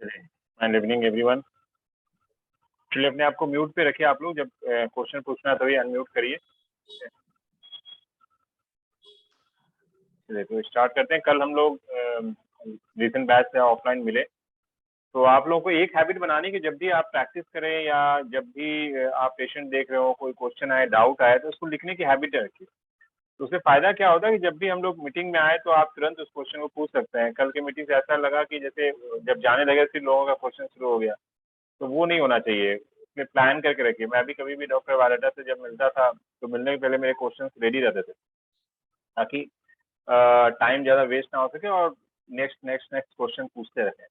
And evening everyone. चलिए अपने आप को म्यूट पे रखिए। आप लोग जब क्वेश्चन पूछना है तभी अनम्यूट करिए। चलिए तो स्टार्ट करते हैं। कल हम लोग रिसेंट बैच से ऑफलाइन मिले, तो आप लोगों को एक हैबिट बनानी कि जब भी आप प्रैक्टिस करें या जब भी आप पेशेंट देख रहे हो, कोई क्वेश्चन आए, डाउट आए, तो उसको लिखने की हैबिट रखिए। तो उससे फायदा क्या होता है कि जब भी हम लोग मीटिंग में आए तो आप तुरंत उस क्वेश्चन को पूछ सकते हैं। कल की मीटिंग से ऐसा लगा कि जैसे जब जाने लगे फिर लोगों का क्वेश्चन शुरू हो गया, तो वो नहीं होना चाहिए। उसमें प्लान करके रखिए। मैं भी कभी भी डॉक्टर वालेटा से जब मिलता था तो मिलने के पहले मेरे क्वेश्चन रेडी रहते थे, ताकि टाइम ज़्यादा वेस्ट ना हो सके और नेक्स्ट नेक्स्ट नेक्स्ट क्वेश्चन पूछते रहें।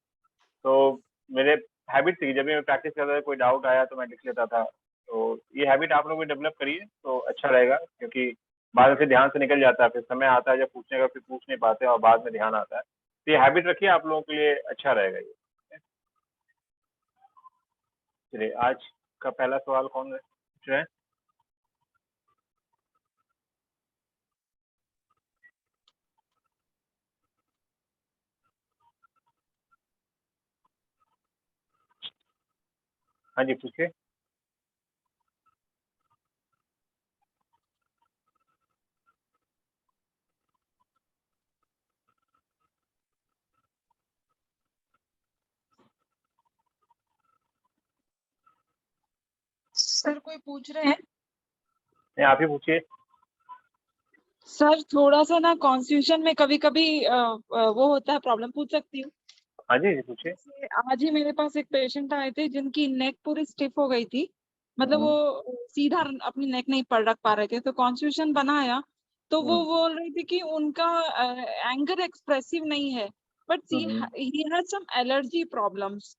तो मेरे हैबिट थी, जब भी मैं प्रैक्टिस करता था कोई डाउट आया तो मैं लिख लेता था। तो ये हैबिट आप लोग भी डेवलप करिए तो अच्छा रहेगा, क्योंकि बाद में फिर ध्यान से निकल जाता है। फिर समय आता है जब पूछने का, फिर पूछ नहीं पाते और बाद में ध्यान आता है। तो ये हैबिट रखिए, आप लोगों के लिए अच्छा रहेगा ये। चलिए आज का पहला सवाल कौन पूछ रहे हैं? हाँ जी पूछिए। सर कोई पूछ रहे हैं? नहीं, आप ही पूछिए। सर थोड़ा सा ना कॉन्स्टिट्यूशन में कभी कभी वो होता है, प्रॉब्लम पूछ सकती हूँ? हाँ जी पूछिए। जैसे आज ही मेरे पास एक पेशेंट आए थे जिनकी नेक पूरी स्टिफ हो गई थी, मतलब वो सीधा अपनी नेक नहीं पड़ रख पा रहे थे। तो कॉन्स्टिट्यूशन बनाया तो वो बोल रही थी कि उनका एंगर एक्सप्रेसिव नहीं है, but he has some allergy problems.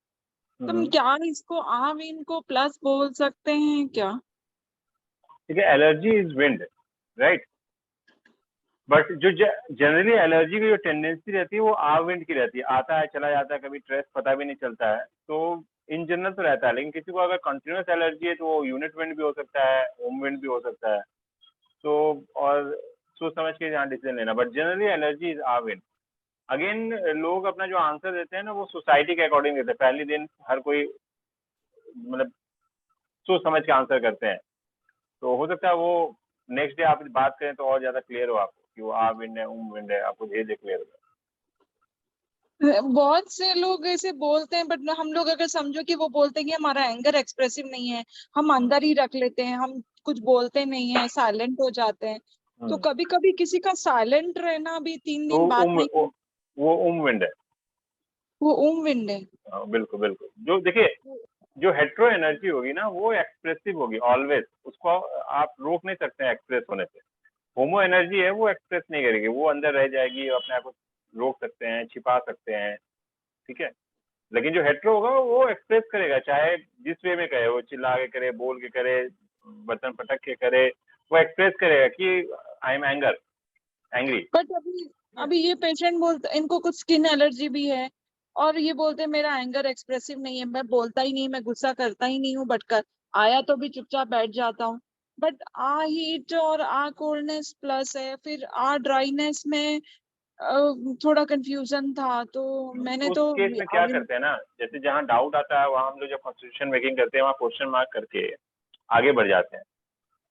तुम क्या इसको आप इनको प्लस बोल सकते हैं क्या? ठीक है, allergy is wind, right. But जो जनरली एलर्जी की जो टेंडेंसी रहती है वो आव विंड की रहती है, आता है चला जाता है, कभी ट्रेस पता भी नहीं चलता है। तो इन जनरल तो रहता है, लेकिन किसी को अगर कंटिन्यूस एलर्जी है तो वो यूनिट विंड भी हो सकता है, होम विंड भी हो सकता है। तो और सोच समझ के यहाँ डिसीजन लेना, बट जनरली एलर्जी इज आव विंड। अगेन लोग अपना जो आंसर देते हैं ना वो सोसाइटी के अकॉर्डिंग देते हैं। पहले दिन हर कोई मतलब सोच समझ के आंसर करते हैं, तो हो सकता है वो नेक्स्ट डे आप बात करें तो और ज्यादा क्लियर हो आपको कि वो आ विंड है, विंड है, आपको धीरे धीरे क्लियर होगा। बहुत से लोग ऐसे बोलते हैं, बट हम लोग अगर समझो कि वो बोलते हैं कि हमारा एंगर एक्सप्रेसिव नहीं है, हम अंदर ही रख लेते हैं, हम कुछ बोलते नहीं है, साइलेंट हो जाते हैं। तो कभी कभी किसी का साइलेंट रहना भी 3 दिन तो बात नहीं, वो विंड है। वो ओम विंड है। बिल्कुल बिल्कुल। जो देखिए, जो हेट्रो एनर्जी होगी ना वो एक्सप्रेसिव होगी ऑलवेज, उसको आप रोक नहीं सकते हैं एक्सप्रेस होने से। होमो एनर्जी है वो एक्सप्रेस नहीं करेगी, वो अंदर रह जाएगी, अपने आप को रोक सकते हैं, छिपा सकते हैं, ठीक है। लेकिन जो हेट्रो होगा वो एक्सप्रेस करेगा, चाहे जिस वे में करे, वो चिल्ला के करे, बोल के करे, बर्तन पटक के करे, वो एक्सप्रेस करेगा कि आई एम एंग्री। बट अभी अभी ये पेशेंट बोलते, इनको कुछ स्किन एलर्जी भी है और ये बोलते हैं मेरा एंगर एक्सप्रेसिव नहीं है, मैं बोलता ही नहीं, मैं गुस्सा करता ही नहीं हूँ, बट कर आया तो भी चुपचाप बैठ जाता हूँ। बट आ हीट और आ कोल्डनेस प्लस है, फिर आ ड्राइनेस में थोड़ा कंफ्यूजन था, तो मैंने उस तो केस में क्या करते हैं ना, जैसे जहाँ डाउट आता है वहां हम लोग जब कॉन्स्टिट्यूशन मेकिंग करते हैं वहाँ क्वेश्चन मार्क करके आगे बढ़ जाते हैं,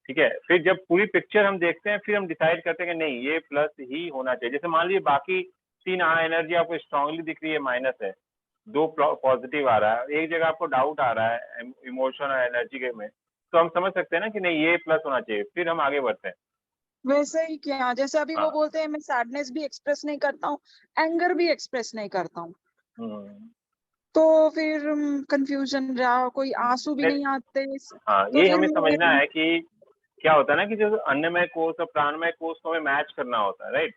ठीक है। फिर जब पूरी पिक्चर हम देखते हैं फिर हम डिसाइड करते हैं कि नहीं ये प्लस ही होना चाहिए। जैसे मान लीजिए बाकी 3 एनर्जी आपको स्ट्रांगली दिख रही है, माइनस है, 2 पॉजिटिव आ रहा है, एक जगह आपको डाउट आ रहा है इमोशन और एनर्जी के में, तो हम समझ सकते हैं ना कि नहीं ये प्लस होना चाहिए, फिर हम आगे बढ़ते हैं। वैसे ही क्या, जैसे अभी वो हाँ। बोलते हैं मैं सैडनेस भी एक्सप्रेस नहीं करता हूँ, एंगर भी एक्सप्रेस नहीं करता हूँ, हम्म। तो फिर कंफ्यूजन रहा, कोई आंसू भी नहीं आते, हाँ, तो ये फिर हमें समझना मैं है कि क्या होता है ना कि जो अन्नमय कोष और प्राणमय कोष को हमें मैच करना होता है, राइट।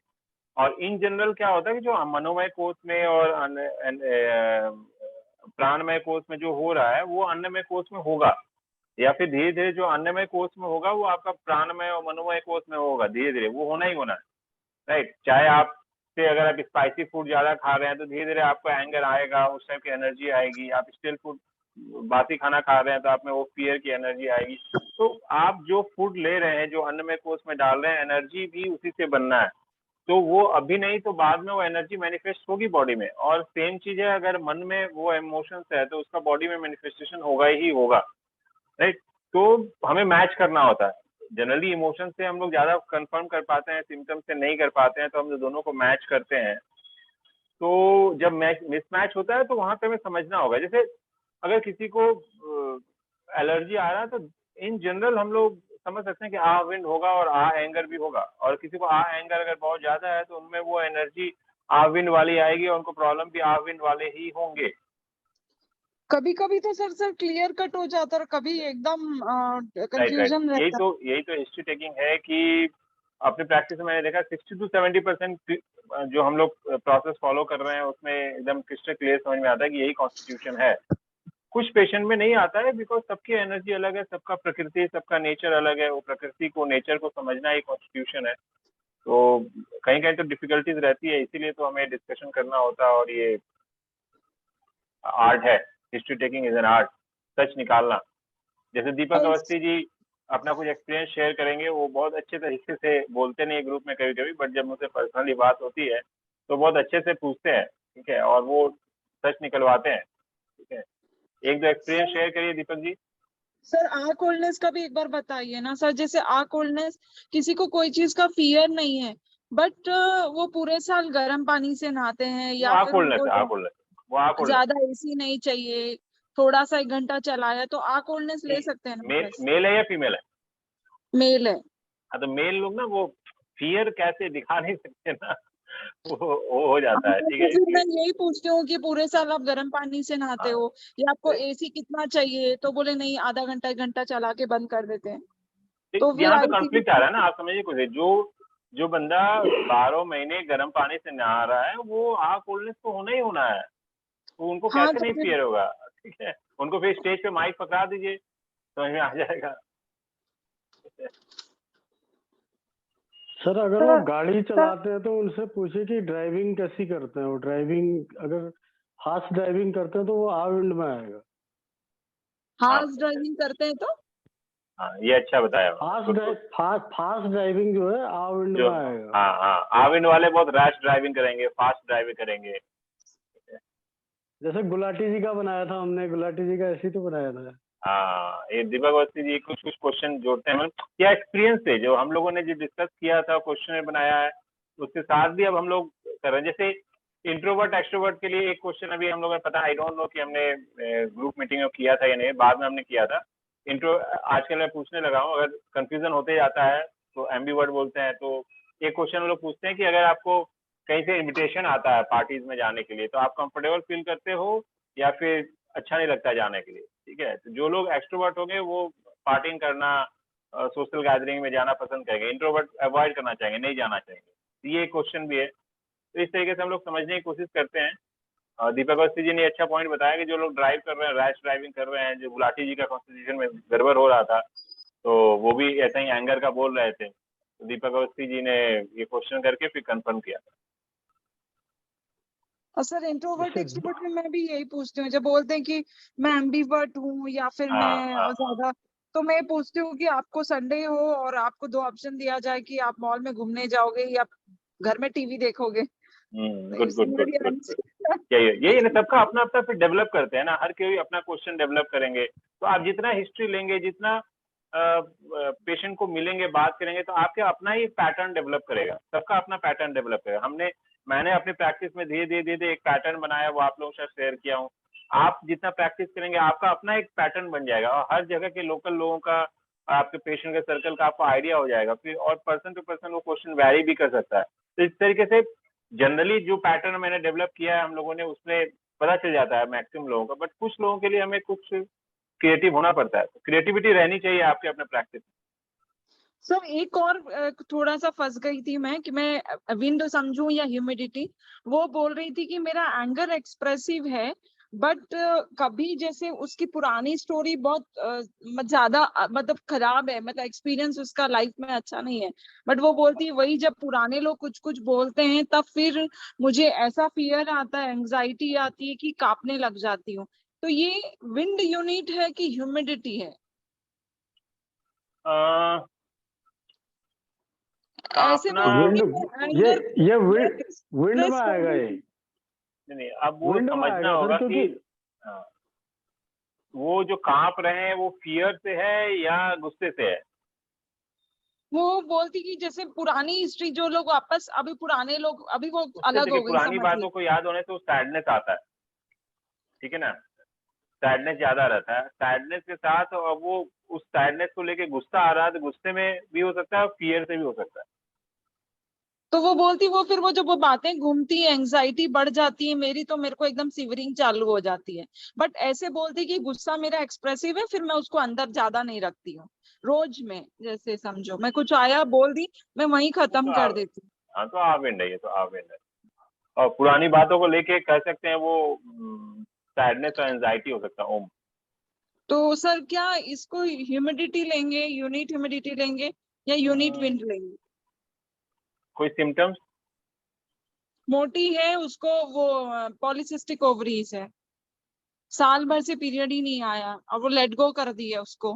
और इन जनरल क्या होता है कि जो मनोमय कोष में और प्राणमय कोष में जो हो रहा है वो अन्नमय कोष में होगा, या फिर धीरे धीरे जो अन्नमय कोष में होगा वो आपका प्राणमय और मनोमय कोष में होगा, धीरे धीरे वो होना ही होना है, राइट। चाहे आप से अगर आप स्पाइसी फूड ज्यादा खा रहे हैं तो धीरे धीरे आपको एंगर आएगा, उस टाइप की एनर्जी आएगी। आप स्टिल फूड बासी खाना खा रहे हैं तो आप में वो फियर की एनर्जी आएगी। तो आप जो फूड ले रहे हैं, जो अन्नमय कोष में डाल रहे हैं, एनर्जी भी उसी से बनना है। तो वो अभी नहीं तो बाद में वो एनर्जी मैनिफेस्ट होगी बॉडी में। और सेम चीज है, अगर मन में वो इमोशंस है तो उसका बॉडी में मैनिफेस्टेशन होगा ही होगा, राइट। तो हमें मैच करना होता है। जनरली इमोशन से हम लोग ज्यादा कंफर्म कर पाते हैं, सिम्टम से नहीं कर पाते हैं, तो हम दोनों को मैच करते हैं। तो जब मैच मिसमैच होता है तो वहां पे हमें समझना होगा। जैसे अगर किसी को एलर्जी आ रहा है तो इन जनरल हम लोग समझ सकते हैं कि आ विंड होगा और आ एंगर भी होगा, और किसी को आ एंगर अगर बहुत ज्यादा है तो उनमें वो एनर्जी आ विंड वाली आएगी और उनको प्रॉब्लम भी आ विंड वाले ही होंगे। कभी कभी तो सर क्लियर कट हो जाता है और कभी एकदम राइट राइट, कंफ्यूजन रहता है। यही तो हिस्ट्री टेकिंग है कि अपने प्रैक्टिस में मैंने देखा 60 to 70% जो हम लोग प्रोसेस फॉलो कर रहे हैं उसमें एकदम क्रिस्टल क्लियर समझ में आता है कि यही कॉन्स्टिट्यूशन है। कुछ पेशेंट में नहीं आता है बिकॉज सबकी एनर्जी अलग है, सबका प्रकृति, सबका नेचर अलग है। वो प्रकृति को, नेचर को समझना ही कॉन्स्टिट्यूशन है। तो कहीं कहीं तो डिफिकल्टीज रहती है, इसीलिए तो हमें डिस्कशन करना होता है। और ये आर्ट है, history taking is an art, सच निकालना। जैसे दीपक अवस्थी जी अपना कुछ एक्सपीरियंस शेयर करेंगे, वो बहुत अच्छे तरीके से बोलते नहीं ग्रुप में कभी कभी, बट जब मुझसे पर्सनली बात होती है तो बहुत अच्छे से पूछते हैं, ठीक है, और वो सच निकलवाते हैं, ठीक है। एक दो एक्सपीरियंस शेयर करिए दीपक जी। सर आ कोल्डनेस का भी एक बार बताइए ना सर। जैसे आ कोल्डनेस, किसी को कोई चीज का फियर नहीं है बट वो पूरे साल गर्म पानी से नहाते हैं, वो या आ फिर कोल्डनेस उनको है, आ कोल्डनेस, वो आ कोल्डनेस। ज्यादा एसी नहीं चाहिए, थोड़ा सा 1 घंटा चलाया तो आ कोल्डनेस ले सकते हैं ना सर? मेल है या फीमेल है? मेल है। हाँ, तो मेल लोग ना वो फियर कैसे दिखा नहीं सकते ना, वो हो जाता है, हाँ, ठीक तो है, फिर मैं इसलिए। यही पूछती हूँ कि पूरे साल आप गर्म पानी से नहाते हाँ, हो, या आपको एसी कितना चाहिए, तो बोले नहीं, आधा घंटा 1 घंटा चला के बंद कर देते हैं। तो फिर यहाँ पे कॉन्फ्लिक्ट आ रहा है ना, आईसीयू। आप समझिए कुछ। जो जो बंदा 12 महीने गर्म पानी से नहा रहा है वो आ कोल्डनेस तो होना ही होना है, तो उनको हाँ कैसे तो नहीं फिर फियर होगा, ठीक है। उनको फिर स्टेज पे माइक पकड़ा दीजिए, समझ में आ जाएगा। सर अगर वो सर गाड़ी सर चलाते हैं तो उनसे पूछिए कि ड्राइविंग कैसी करते हैं। वो ड्राइविंग अगर फास्ट ड्राइविंग करते हैं तो वो आविंड में आएगा। हाँ हार्स ड्राइविंग करते हैं तो? हाँ, ये अच्छा बताया, गुड गुड। फास्ट ड्राइविंग जो है आविंड जो, में आएगा। हाँ हाँ, आविन वाले बहुत रैश ड्राइविंग करेंगे, फास्ट ड्राइविंग करेंगे। जैसे गुलाटी जी का बनाया था हमने, गुलाटी जी का ऐसे ही तो बनाया था। हाँ, ये दीपक अवस्थी जी कुछ कुछ क्वेश्चन जोड़ते हैं, मतलब क्या एक्सपीरियंस से जो हम लोगों ने जो डिस्कस किया था, क्वेश्चन बनाया है, उसके साथ भी अब हम लोग कर रहे हैं। जैसे इंट्रोवर्ट एक्सट्रोवर्ट के लिए एक क्वेश्चन अभी हम लोगों ने, पता आई डोंट नो कि हमने ग्रुप मीटिंग में किया था या नहीं, बाद में हमने किया था। इंट्रो आजकल मैं पूछने लगा हूँ, अगर कंफ्यूजन होते जाता है तो एम्बीवर्ट बोलते हैं, तो एक क्वेश्चन हम लोग पूछते हैं कि अगर आपको कहीं से इन्विटेशन आता है पार्टीज में जाने के लिए, तो आप कंफर्टेबल फील करते हो या फिर अच्छा नहीं लगता जाने के लिए, ठीक है। तो जो लोग एक्सट्रोवर्ट होंगे वो पार्टिंग करना, सोशल गैदरिंग में जाना पसंद करेंगे, इंट्रोवर्ट अवॉइड करना चाहेंगे, नहीं जाना चाहेंगे। तो ये क्वेश्चन भी है, तो इस तरीके से हम लोग समझने की कोशिश करते हैं। दीपक अवस्थी जी ने अच्छा पॉइंट बताया कि जो लोग ड्राइव कर रहे हैं, रैश ड्राइविंग कर रहे हैं, जो गुलाटी जी का कॉन्स्टिट्यूशन में गड़बड़ हो रहा था, तो वो भी ऐसा ही एंगर का बोल रहे थे, तो दीपक अवस्थी जी ने ये क्वेश्चन करके फिर कंफर्म किया था। और सर इंट्रोवर्ट जैसे एक्सट्रोवर्ट में मैं भी यही पूछती हूँ, जब बोलते हैं कि मैं एम्बीवर्ट हूँ या फिर हाँ मैं हाँ हाँ। ज्यादा, तो मैं पूछती हूँ कि आपको संडे हो और आपको 2 ऑप्शन दिया जाए कि आप मॉल में घूमने जाओगे या घर में टीवी देखोगे, तो गुड गुड इसमें गुड भी गुड गुड। यही है ना, सबका अपना अपना फिर डेवलप करते हैं ना, हर कोई अपना क्वेश्चन डेवलप करेंगे। तो आप जितना हिस्ट्री लेंगे, जितना पेशेंट को मिलेंगे, बात करेंगे, तो आपके अपना ही पैटर्न डेवलप करेगा, सबका अपना पैटर्न डेवलप करेगा। मैंने अपनी प्रैक्टिस में धीरे धीरे एक पैटर्न बनाया, वो आप लोगों के साथ शेयर किया हूँ। आप जितना प्रैक्टिस करेंगे आपका अपना एक पैटर्न बन जाएगा, और हर जगह के लोकल लोगों का, आपके पेशेंट के सर्कल का आपको आइडिया हो जाएगा फिर, और पर्सन टू पर्सन वो क्वेश्चन वैरी भी कर सकता है। तो इस तरीके से जनरली जो पैटर्न मैंने डेवलप किया है हम लोगों ने, उसमें पता चल जाता है मैक्सिमम लोगों का, बट कुछ लोगों के लिए हमें कुछ क्रिएटिव होना पड़ता है। क्रिएटिविटी रहनी चाहिए आपके अपने प्रैक्टिस में। सर एक और थोड़ा सा फंस गई थी मैं कि मैं विंड समझूं या ह्यूमिडिटी। वो बोल रही थी कि मेरा एंगर एक्सप्रेसिव है, बट कभी जैसे उसकी पुरानी स्टोरी बहुत ज्यादा मतलब खराब है, मतलब एक्सपीरियंस उसका लाइफ में अच्छा नहीं है, बट वो बोलती है वही जब पुराने लोग कुछ कुछ बोलते हैं तब फिर मुझे ऐसा फियर आता है, एंग्जाइटी आती है कि कांपने लग जाती हूँ। तो ये विंड यूनिट है कि ह्यूमिडिटी है? अ, ऐसे अपना बोलती विंड, कि ये एंगर ये विंड में आएगा ये, नहीं, अब वो विंड में समझना आएगा सर, होगा क्योंकि कि हाँ, वो जो कांप रहे हैं वो फियर से है या गुस्से से है। वो बोलती कि जैसे पुरानी हिस्ट्री, जो लोग वापस, अभी पुराने लोग, अभी वो उससे अलग देखिए हो गई, पुरानी समझ बातों ली। को याद होने से वो सैडनेस आता है, ठीक है ना, सैडनेस ज्यादा रहता है, सैडनेस के साथ अब वो उस सैडनेस को लेके गुस्सा आ रहा है, तो गुस्से में भी हो सकता है और फियर से भी हो सकता है। तो वो बोलती, वो फिर वो जब वो बातें घूमती है, एंग्जाइटी बढ़ जाती है मेरी, तो मेरे को एकदम सिवरिंग चालू हो जाती है। बट ऐसे बोलती कि गुस्सा मेरा एक्सप्रेसिव है, फिर मैं उसको अंदर ज्यादा नहीं रखती हूँ। रोज में जैसे समझो मैं कुछ आया बोल दी, मैं वहीं वो तो खत्म कर देती हूँ। हाँ, तो आविंड है, ये तो आविंड है। और पुरानी बातों को लेके कह सकते हैं वो सैडनेस और एंजाइटी हो सकता है। ओम, तो सर क्या इसको ह्यूमिडिटी लेंगे, यूनिट ह्यूमिडिटी लेंगे या यूनिट विंड लेंगे? कोई सिम्टम्स? मोटी है उसको, वो पॉलिसिस्टिक ओवरीज है, साल भर से पीरियड ही नहीं आया और वो लेट गो कर दिया उसको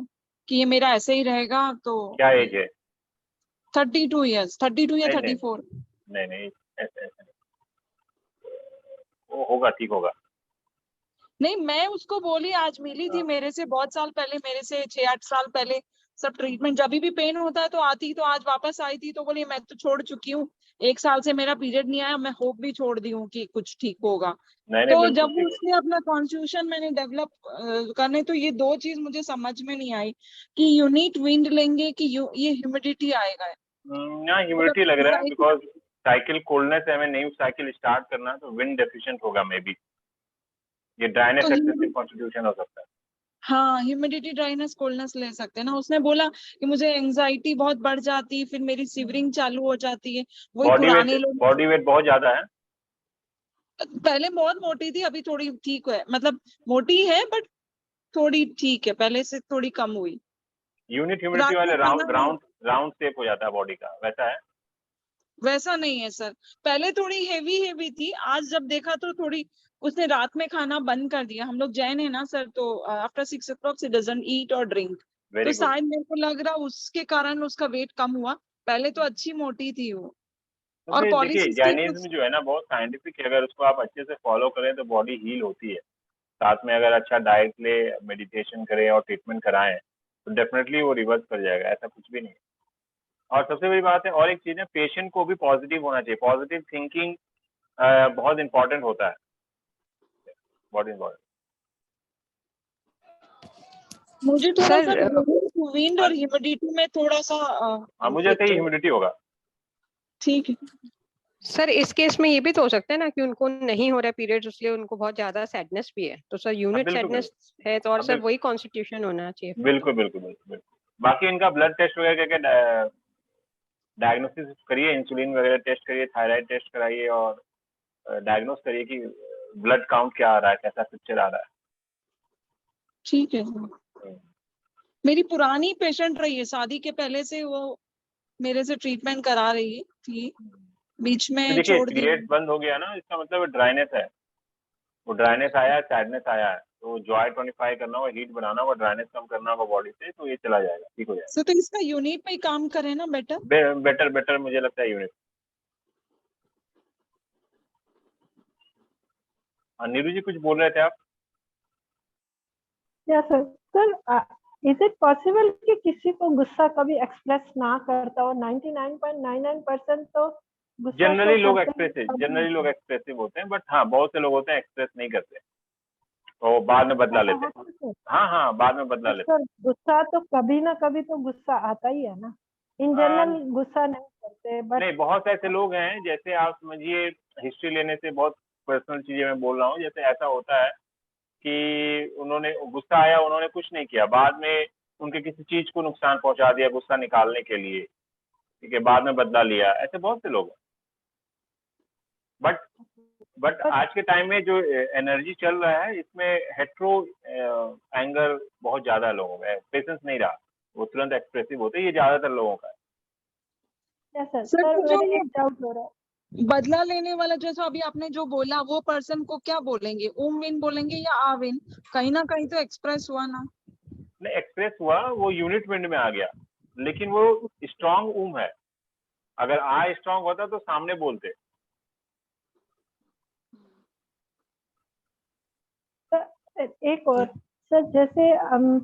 कि ये मेरा ऐसे ही रहेगा। तो क्या एज है? 32 ईयर्स, 32 या नहीं नहीं 34। नहीं नहीं, ऐसे ऐसे नहीं, वो होगा, ठीक होगा। नहीं, मैं उसको बोली, आज मिली थी हाँ, मेरे से बहुत साल पहले, मेरे से 6-8 साल पहले सब ट्रीटमेंट, जब भी पेन होता है तो आती, तो आज वापस आई थी, तो बोली मैं तो छोड़ चुकी हूँ, 1 साल से मेरा पीरियड नहीं आया, मैं होप भी छोड़ दी हूँ कि कुछ ठीक होगा। नहीं नहीं, तो बिल्कुल जब ठीक होगा। उसने अपना कॉन्स्टिट्यूशन मैंने डेवलप करने, तो ये दो चीज मुझे समझ में नहीं आई कि यूनिट विंड लेंगे कि ये ह्यूमिडिटी आएगा। यहाँ मतलब ह्यूमिडिटी लग रहा है, anxiety- बिकॉज साइकिल कोल्डनेस है, हमें न्यू साइकिल स्टार्ट करना है, तो विंड डेफिशिएंट होगा मे बी, ये ड्राइनेस तो एक्सेसिव कॉन्स्टिट्यूशन हो सकता है। हाँ, ह्यूमिडिटी, ड्राइनेस, कोल्डनेस ले सकते हैं ना। उसने बोला कि मुझे एंजाइटी बहुत बढ़ जाती है, फिर मेरी सिवरिंग चालू हो जाती है, वही पुराने लोग। बॉडी वेट बहुत ज्यादा है। पहले बहुत मोटी थी, अभी थोड़ी ठीक है, मतलब मोटी है बट थोड़ी ठीक है, पहले से थोड़ी कम हुई। यूनिट ह्यूमिडिटी रात में वाले खाना, राउंड राउंड राउंड शेप हो जाता है बॉडी का, वैसा है। वैसा नहीं है सर, पहले थोड़ी हेवी हेवी थी, आज जब देखा तो थोड़ी, उसने रात में खाना बंद कर दिया। हम लोग जैन है ना सर, तो आफ्टर 6 o'clock से डजंट ईट और ड्रिंक। तो वेरी गुड। शायद मेरे को लग रहा उसके कारण उसका वेट कम हुआ, पहले तो अच्छी मोटी थी वो। और तो देखिए पॉलीसिस्टिक जैनिज्म जो है ना बहुत साइंटिफिक है, अगर उसको आप अच्छे से फॉलो करें तो बॉडी हील होती है। साथ में अगर अच्छा डाइट ले, मेडिटेशन करें और ट्रीटमेंट कराएं तो डेफिनेटली वो रिवर्स कर जाएगा, ऐसा कुछ भी नहीं है। और सबसे बड़ी बात है, और एक चीज है, पेशेंट को भी पॉजिटिव होना चाहिए, पॉजिटिव थिंकिंग बहुत इंपॉर्टेंट होता है, बहुत इंपॉर्टेंट। मुझे थोड़ा सा सर विंड और ह्यूमिडिटी में थोड़ा सा हाँ, मुझे ऐसे ही ह्यूमिडिटी होगा। ठीक है सर इस केस में ये भी तो हो सकता है ना कि उनको नहीं हो रहा पीरियड्स, इसलिए उनको बहुत ज्यादा सैडनेस भी है, तो सर हाँ यूनिट बिल्कुल सैडनेस बिल्कुल। है तो और हाँ सर बिल्कुल वही कॉन्स्टिट्यूशन होना चाहिए फिर तो। बिल्कुल बिल्कुल बिल्कुल बिल्कुल। बाकी इनका ब्लड टेस्ट वगैरह क्या डायग्नोसिस करिए, इंसुलिन वगैरह टेस्ट करिए, थायराइड टेस्ट कराइए और डायग्नोस करिए कि ब्लड काउंट क्या आ रहा है, कैसा पिक्चर आ रहा ठीक है। है। मेरी पुरानी पेशेंट रही है, शादी के पहले से वो मेरे से ट्रीटमेंट करा रही थी, बीच तो में देखिए छोड़ दी। पीरियड्स बंद हो गया ना, इसका मतलब ड्राइनेस है, वो ड्राइनेस आया है, सैडनेस आया है, तो जॉय टोनिफाई करना होगा, हीट बनाना होगा, ड्राइनेस कम करना होगा बॉडी से, तो ये चला जाएगा, ठीक हो जाएगा। सर तो इसका यूनिट पे ही काम करे ना बेटर। बेटर बेटर मुझे लगता है यूनिट। नीरू जी कुछ बोल रहे थे आप? या सर, इज इट पॉसिबल कि किसी को गुस्सा कभी एक्सप्रेस ना करता हो? 99.99% तो गुस्सा जनरली शो लोग करते जनरली लोग हैं। एक्सप्रेसिव होते हैं, बट हाँ बहुत से लोग होते हैं एक्सप्रेस नहीं करते, तो बाद में बदला ऐसा लेते हैं। होता है सर? हाँ हाँ, बाद में बदला तो लेते सर गुस्सा तो कभी ना कभी तो गुस्सा आता ही है ना। इन हैं। जनरल गुस्सा नहीं करते, बट नहीं, बहुत ऐसे लोग हैं, जैसे आप समझिए, हिस्ट्री लेने से बहुत पर्सनल चीजें मैं बोल रहा हूँ, जैसे ऐसा होता है कि उन्होंने गुस्सा आया, उन्होंने कुछ नहीं किया, बाद में उनके किसी चीज को नुकसान पहुंचा दिया गुस्सा निकालने के लिए, ठीक है, बाद में बदला लिया, ऐसे बहुत से लोग हैं। बट आज के टाइम में जो एनर्जी चल रहा है इसमें हेट्रो एंगर बहुत ज्यादा है लोगों में, पेशेंस नहीं रहा, वो तुरंत एक्सप्रेसिव होते हैं, ये ज्यादातर लोगों का है। सर सर सर तो जो मेरे एक डाउट हो रहा है। बदला लेने वाला, जैसा अभी आपने जो बोला, वो पर्सन को क्या बोलेंगे, ओम विन बोलेंगे या आ विन? कहीं ना कहीं तो एक्सप्रेस हुआ ना। नहीं, एक्सप्रेस हुआ, वो यूनिट विंड में आ गया, लेकिन वो स्ट्रांग ऊम है, अगर आ स्ट्रांग होता तो सामने बोलते। एक और सर, जैसे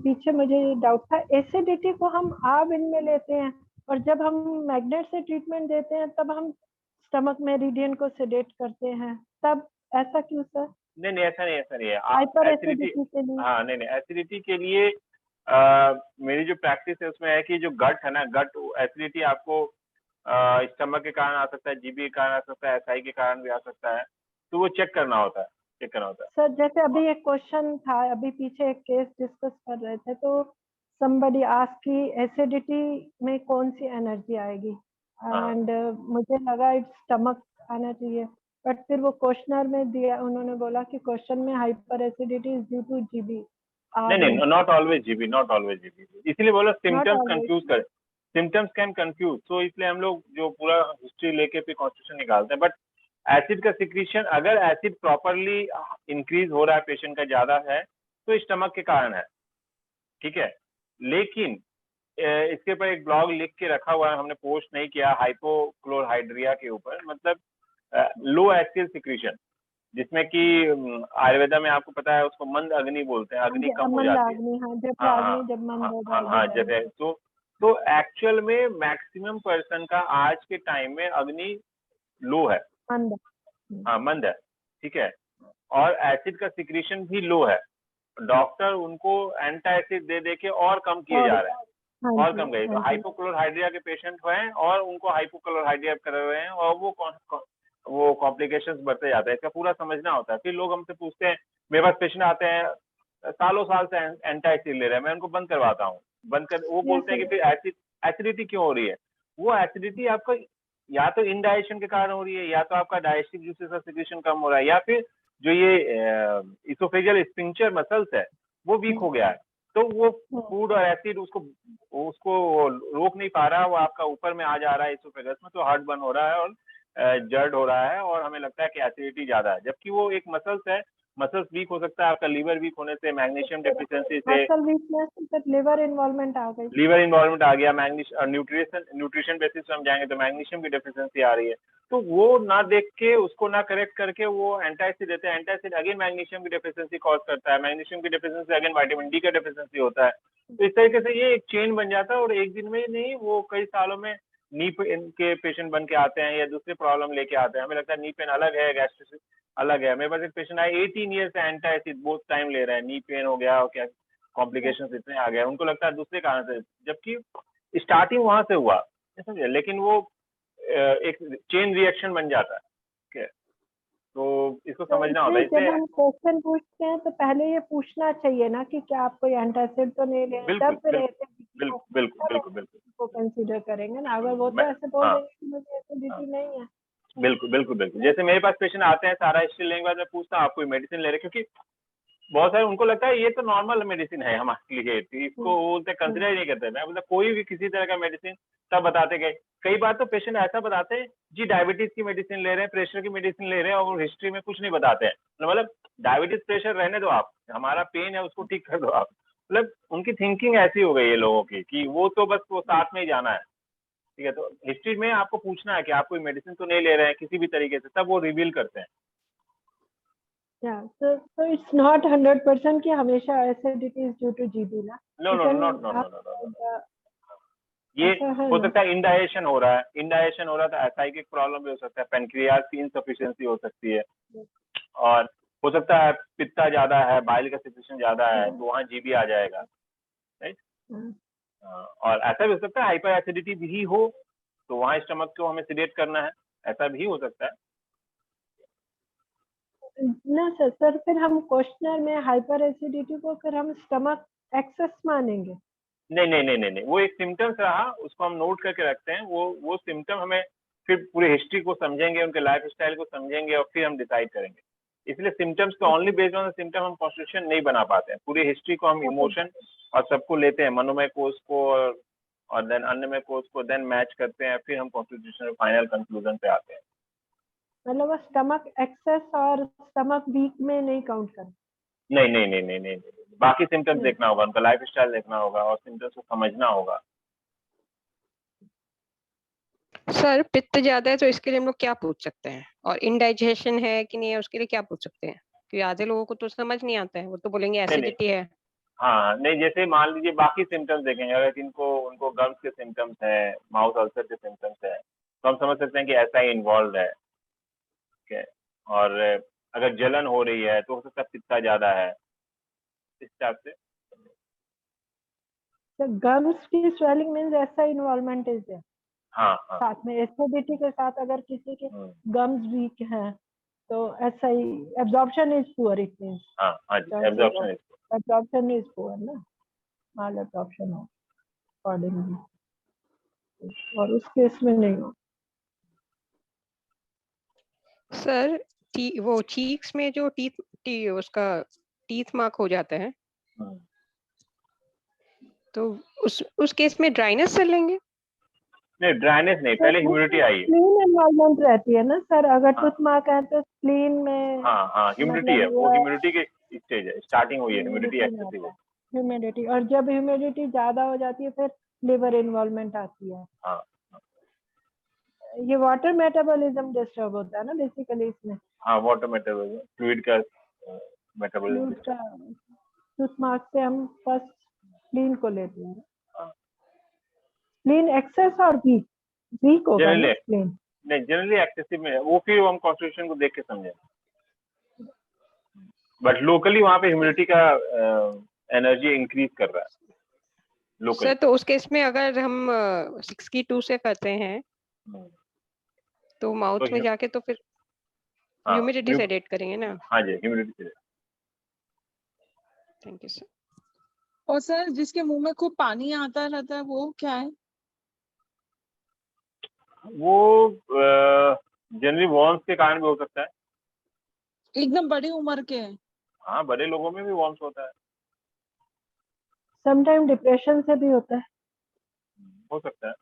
पीछे मुझे डाउट था, एसिडिटी को हम आब इनमें लेते हैं और जब हम मैग्नेट से ट्रीटमेंट देते हैं तब हम स्टमक मेरिडियन को सेडेट करते हैं, तब ऐसा क्यों सर? नहीं नहीं, ऐसा नहीं, ऐसा नहीं है। हाइपर एसिडिटी, एसिडिटी के लिए? हाँ नहीं नहीं, एसिडिटी के लिए मेरी जो प्रैक्टिस है उसमें है कि जो गट है ना, गट एसिडिटी आपको स्टमक के कारण आ सकता है, जीबी के कारण आ सकता है, एसआई के कारण भी आ सकता है, तो वो चेक करना होता है, चेक करना होता है। सर जैसे अभी एक क्वेश्चन था, अभी पीछे एक केस डिस्कस कर रहे थे, तो somebody asked कि एसिडिटी में कौन सी एनर्जी आएगी, एंड मुझे लगा इट्स स्टमक आना चाहिए, बट फिर वो क्वेश्चनर में दिया, उन्होंने बोला कि क्वेश्चन में hyper acidity is due two GB. नहीं नहीं, not always GB, not always GB, इसलिए बोलो सिम्टम्स कंफ्यूज कर, सिम्टम्स कैन कंफ्यूज, तो इसलिए हम लोग जो पूरा हिस्ट्री लेके फिर कॉन्स्टिट्यूशन निकालते हैं। बट एसिड का सिक्रीशन, अगर एसिड प्रॉपरली इंक्रीज हो रहा है, पेशेंट का ज्यादा है, तो स्टमक के कारण है, ठीक है। लेकिन इसके ऊपर एक ब्लॉग लिख के रखा हुआ है, हमने पोस्ट नहीं किया, हाइपोक्लोरहाइड्रिया के ऊपर, मतलब लो एसिड सिक्रीशन, जिसमें कि आयुर्वेदा में आपको पता है उसको मंद अग्नि बोलते हैं, अग्नि कम हो जाती है। हाँ जैसे तो एक्चुअल में मैक्सिमम पर्सन का आज के टाइम में अग्नि लो है, हाँ मंद है, ठीक है, और एसिड का सिक्रीशन भी लो है। डॉक्टर उनको एंटा एसिड दे दे के और कम किए जा रहे हैं, और कम गए। तो हाइपोक्लोरहाइड्रिया के पेशेंट हुए हैं और उनको हाइपोक्लोरहाइड्रिया कर रहे हैं, और वो कॉम्प्लिकेशंस बढ़ते जाते हैं। इसका पूरा समझना होता है। फिर लोग हमसे पूछते हैं, मेरे पास पेशेंट आते हैं सालों साल से एंटा एसिड ले रहे हैं, मैं उनको बंद करवाता हूँ, बंद कर, वो बोलते हैं कि फिर एसिडिटी क्यों हो रही है? वो एसिडिटी आपका या तो इनडाइजेशन के कारण हो रही है, या तो आपका डाइजेस्टिव जूसेस का सिक्रीशन कम हो रहा है, या फिर जो ये इसोफेजियल स्फिंक्टर मसल्स है वो वीक हो गया है, तो वो फूड और एसिड उसको रोक नहीं पा रहा, वो आपका ऊपर में आ जा रहा है इसोफेगस में, तो हार्ट बर्न हो रहा है और जर्ड हो रहा है, और हमें लगता है कि एसिडिटी ज्यादा है, जबकि वो एक मसल्स है। मसल्स वीक हो सकता है आपका लीवर वीक होने से, मैग्नीशियम डेफिशिएंसी से, लिवर इन्वॉल्वमेंट आ गई, लीवर इन्वॉल्वमेंट आ गया, मैग्नीशियम, न्यूट्रिशन बेसिस पे हम जाएंगे तो मैग्नीशियम की डेफिशिएंसी आ रही है, तो वो ना देख के, उसको ना करेक्ट करके वो एंटासिड देते हैं। एंटासिड अगेन मैग्नीशियम की डेफिशिएंसी कॉज करता है, मैग्नीशियम की डेफिशिएंसी अगेन विटामिन डी का डेफिशिएंसी होता है। तो इस तरीके से ये एक चेन बन जाता है, और एक दिन में नहीं, वो कई सालों में नी पेन के पेशेंट बन के आते हैं या दूसरे प्रॉब्लम लेके आते हैं। हमें लगता है नी पेन अलग है, गैस्ट्रिक अलग है। मेरे पास एक पेशेंट आए 18 ईयर से एंटासिड बहुत टाइम ले रहे हैं, नी पेन हो गया और क्या कॉम्प्लिकेशंस इतने आ गए, उनको लगता है दूसरे कारण से, जबकि स्टार्टिंग वहां से हुआ, समझे, लेकिन वो एक चेन रिएक्शन बन जाता है, ठीक है, तो इसको समझना होता है। जब हम क्वेश्चन पूछते हैं तो पहले ये पूछना चाहिए ना कि क्या आप कोई एंटासिड तो नहीं ले रहे, तब फिर बिल्कुल को कंसीडर करेंगे ना। अगर वो तो ऐसे बोल देंगे कि मुझे एसिडिटी नहीं है। बिल्कुल। जैसे मेरे पास पेशेंट आते हैं, सारा हिस्ट्री लेने के बाद मैं पूछता हूँ आप कोई मेडिसिन ले रहे, क्योंकि बहुत सारे उनको लगता है ये तो नॉर्मल मेडिसिन है हमारे लिए, इसको बोलते कंसिडर ही नहीं करते। मैं मतलब कोई भी किसी तरह का मेडिसिन तब बताते गए। कई बार तो पेशेंट ऐसा बताते हैं जी डायबिटीज की मेडिसिन ले रहे हैं, प्रेशर की मेडिसिन ले रहे हैं, और हिस्ट्री में कुछ नहीं बताते हैं। मतलब डायबिटीज प्रेशर रहने दो आप, हमारा पेन है उसको ठीक कर दो आप। मतलब उनकी थिंकिंग ऐसी हो गई है लोगों की कि वो तो बस वो साथ में ही जाना है, ठीक है। तो हिस्ट्री में आपको पूछना है कि आप कोई मेडिसिन तो नहीं ले रहे हैं किसी भी तरीके से, तब वो रिवील करते हैं। So it's not 100% कि हमेशा acidity is due two GB ना। नो। ये हो सकता है इंडाइजेशन हो रहा है, तो एसाइटिक प्रॉब्लम भी हो सकता है, पेनक्रियाज की इनसफिशिएंसी हो सकती है, और हो सकता है पित्ता ज्यादा है, बाइल का सिक्रीशन ज्यादा है, तो वहाँ जीबी आ जाएगा, राइट। और ऐसा भी हो सकता है हाइपर एसिडिटी भी हो, तो वहाँ स्टमक को हमें सिडेट करना है, ऐसा भी हो सकता है ना सर। फिर हम क्वेश्चनर में हाइपर एसिडिटी को फिर हम स्टमक एक्सेस मानेंगे? नहीं, वो एक सिम्टम्स रहा, उसको हम नोट करके रखते हैं। वो सिम्टम हमें फिर पूरे हिस्ट्री को समझेंगे, उनके लाइफ स्टाइल को समझेंगे, और फिर हम डिसाइड करेंगे। इसलिए सिम्टम्स को only based on the symptom हम कॉन्स्टिट्यूशन नहीं बना पाते हैं। पूरी हिस्ट्री को हम इमोशन और सबको लेते हैं, मनोमय कोष को और देन अन्नमय कोष को देन मैच करते हैं, फिर हम कॉन्स्टिट्यूशन फाइनल कंक्लूजन पे आते हैं। मतलब वो स्टमक एक्सेस और स्टमक वीक में नहीं काउंट करते? नहीं, बाकी सिम्टम्स देखना होगा, उनका लाइफ स्टाइल देखना होगा, और सिम्टम्स को समझना होगा। सर पित्त ज्यादा है तो इसके लिए हम लोग क्या पूछ सकते हैं, और इनडाइजेशन है कि नहीं है उसके लिए क्या पूछ सकते हैं? क्योंकि आधे लोगों को तो समझ नहीं आता है, वो तो बोलेंगे नहीं नहीं, एसिडिटी है। हाँ नहीं, जैसे मान लीजिए बाकी सिम्टम्स देखेंगे, अगर इनको उनको गम्स के सिम्टम्स है, माउथ अल्सर के सिम्टम्स है, तो हम समझ सकते हैं कि ऐसा ही इन्वॉल्व है। ठीक है। और अगर जलन हो रही है तो हो सकता है पित्ता ज्यादा है, इस टाइप से। तो गम्स की स्वेलिंग मीन्स ऐसा इन्वॉल्वमेंट इज है हाँ हाँ। साथ में एसिडिटी के साथ, अगर किसी के गम्स वीक हैं तो ऐसा ही absorption is poor, it means हाँ हाँ जी, absorption is. Absorption is poor ना, माल एब्जॉर्प्शन हो अकॉर्डिंगली, और उस केस में नहीं हो। सर वो चीक्स में जो उसका टीथ मार्क हो जाता है, तो उस केस में ड्राइनेस कर लेंगे? नहीं, ड्राइनेस नहीं, पहले ह्यूमिडिटी आई है। स्प्लीन इन्वॉल्वमेंट रहती है ना सर, अगर हाँ। टूथ मार्क है तो स्प्लीन में हाँ हाँ, ह्यूमिडिटी है, वो ह्यूमिडिटी के स्टेज है, स्टार्टिंग हुई है, ह्यूमिडिटी एक्सेसिव है। ह्यूमिडिटी, और जब ह्यूमिडिटी ज्यादा हो जाती है फिर लिवर इन्वॉल्वमेंट आती है। हाँ ये वाटर मेटाबॉलिज्म डिस्टर्ब होता है ना बेसिकली इसमें। हाँ, वाटर मेटाबॉलिज्म, फ्लूइड का मेटाबॉलिज्म। टूथ मार्क से हम फर्स्ट स्प्लीन को लेते हैं। स्प्लीन एक्सेस और वीक, वीक होगा ना स्प्लीन? नहीं, जनरली एक्सेसिव में है वो, फिर हम कॉन्स्टिट्यूशन को देख के समझें। बट लोकली वहाँ पे ह्यूमिडिटी का एनर्जी इंक्रीज कर रहा है लोकली। सर तो उस केस में अगर हम 62 से करते हैं तो माउथ में जाके तो फिर ह्यूमिडिटी से रेट करेंगे ना? हाँ जी, ह्यूमिडिटी से। Thank you sir. और सर जिसके मुंह में खूब पानी आता रहता है वो क्या है? वो जनरली वॉर्म्स के कारण भी हो सकता है। एकदम बड़ी उम्र के हैं? हाँ, बड़े लोगों में भी वॉर्म्स होता है। समटाइम डिप्रेशन से भी होता है। हो सकता है।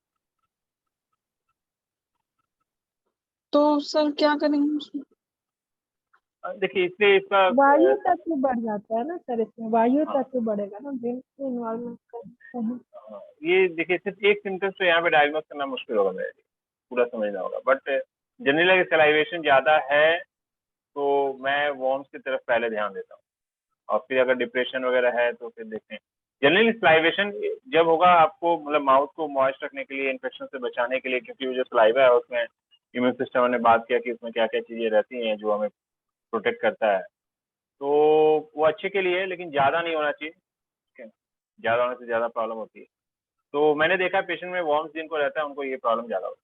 तो सर क्या करेंगे उसमें? देखिए, इसलिए इसका वायु तत्व बढ़ जाता है ना सर, इसमें वायु हाँ। तत्व बढ़ेगा ना, ड्रिंक से इन्वॉल्वमेंट करते हैं। ये देखिए, सिर्फ एक सिम्टम्स तो यहाँ पे डायग्नोज करना मुश्किल होगा मेरे लिए, पूरा समझना होगा। बट जनरली अगर सलाइवेशन ज्यादा है तो मैं वॉर्म्स की तरफ पहले ध्यान देता हूँ, और फिर अगर डिप्रेशन वगैरह है तो फिर देखते हैं। जनरली सलाइवेशन जब होगा आपको, मतलब माउथ को मॉइस्ट रखने के लिए, इन्फेक्शन से बचाने के लिए, क्योंकि वो जो सलाइवा है उसमें इम्यून सिस्टम ने बात किया कि उसमें क्या क्या चीजें रहती हैं जो हमें प्रोटेक्ट करता है, तो वो अच्छे के लिए है, लेकिन ज्यादा नहीं होना चाहिए। ठीक है, ज्यादा होने से ज्यादा प्रॉब्लम होती है। तो मैंने देखा पेशेंट में वॉर्म्स जिनको रहता है उनको ये प्रॉब्लम ज्यादा होती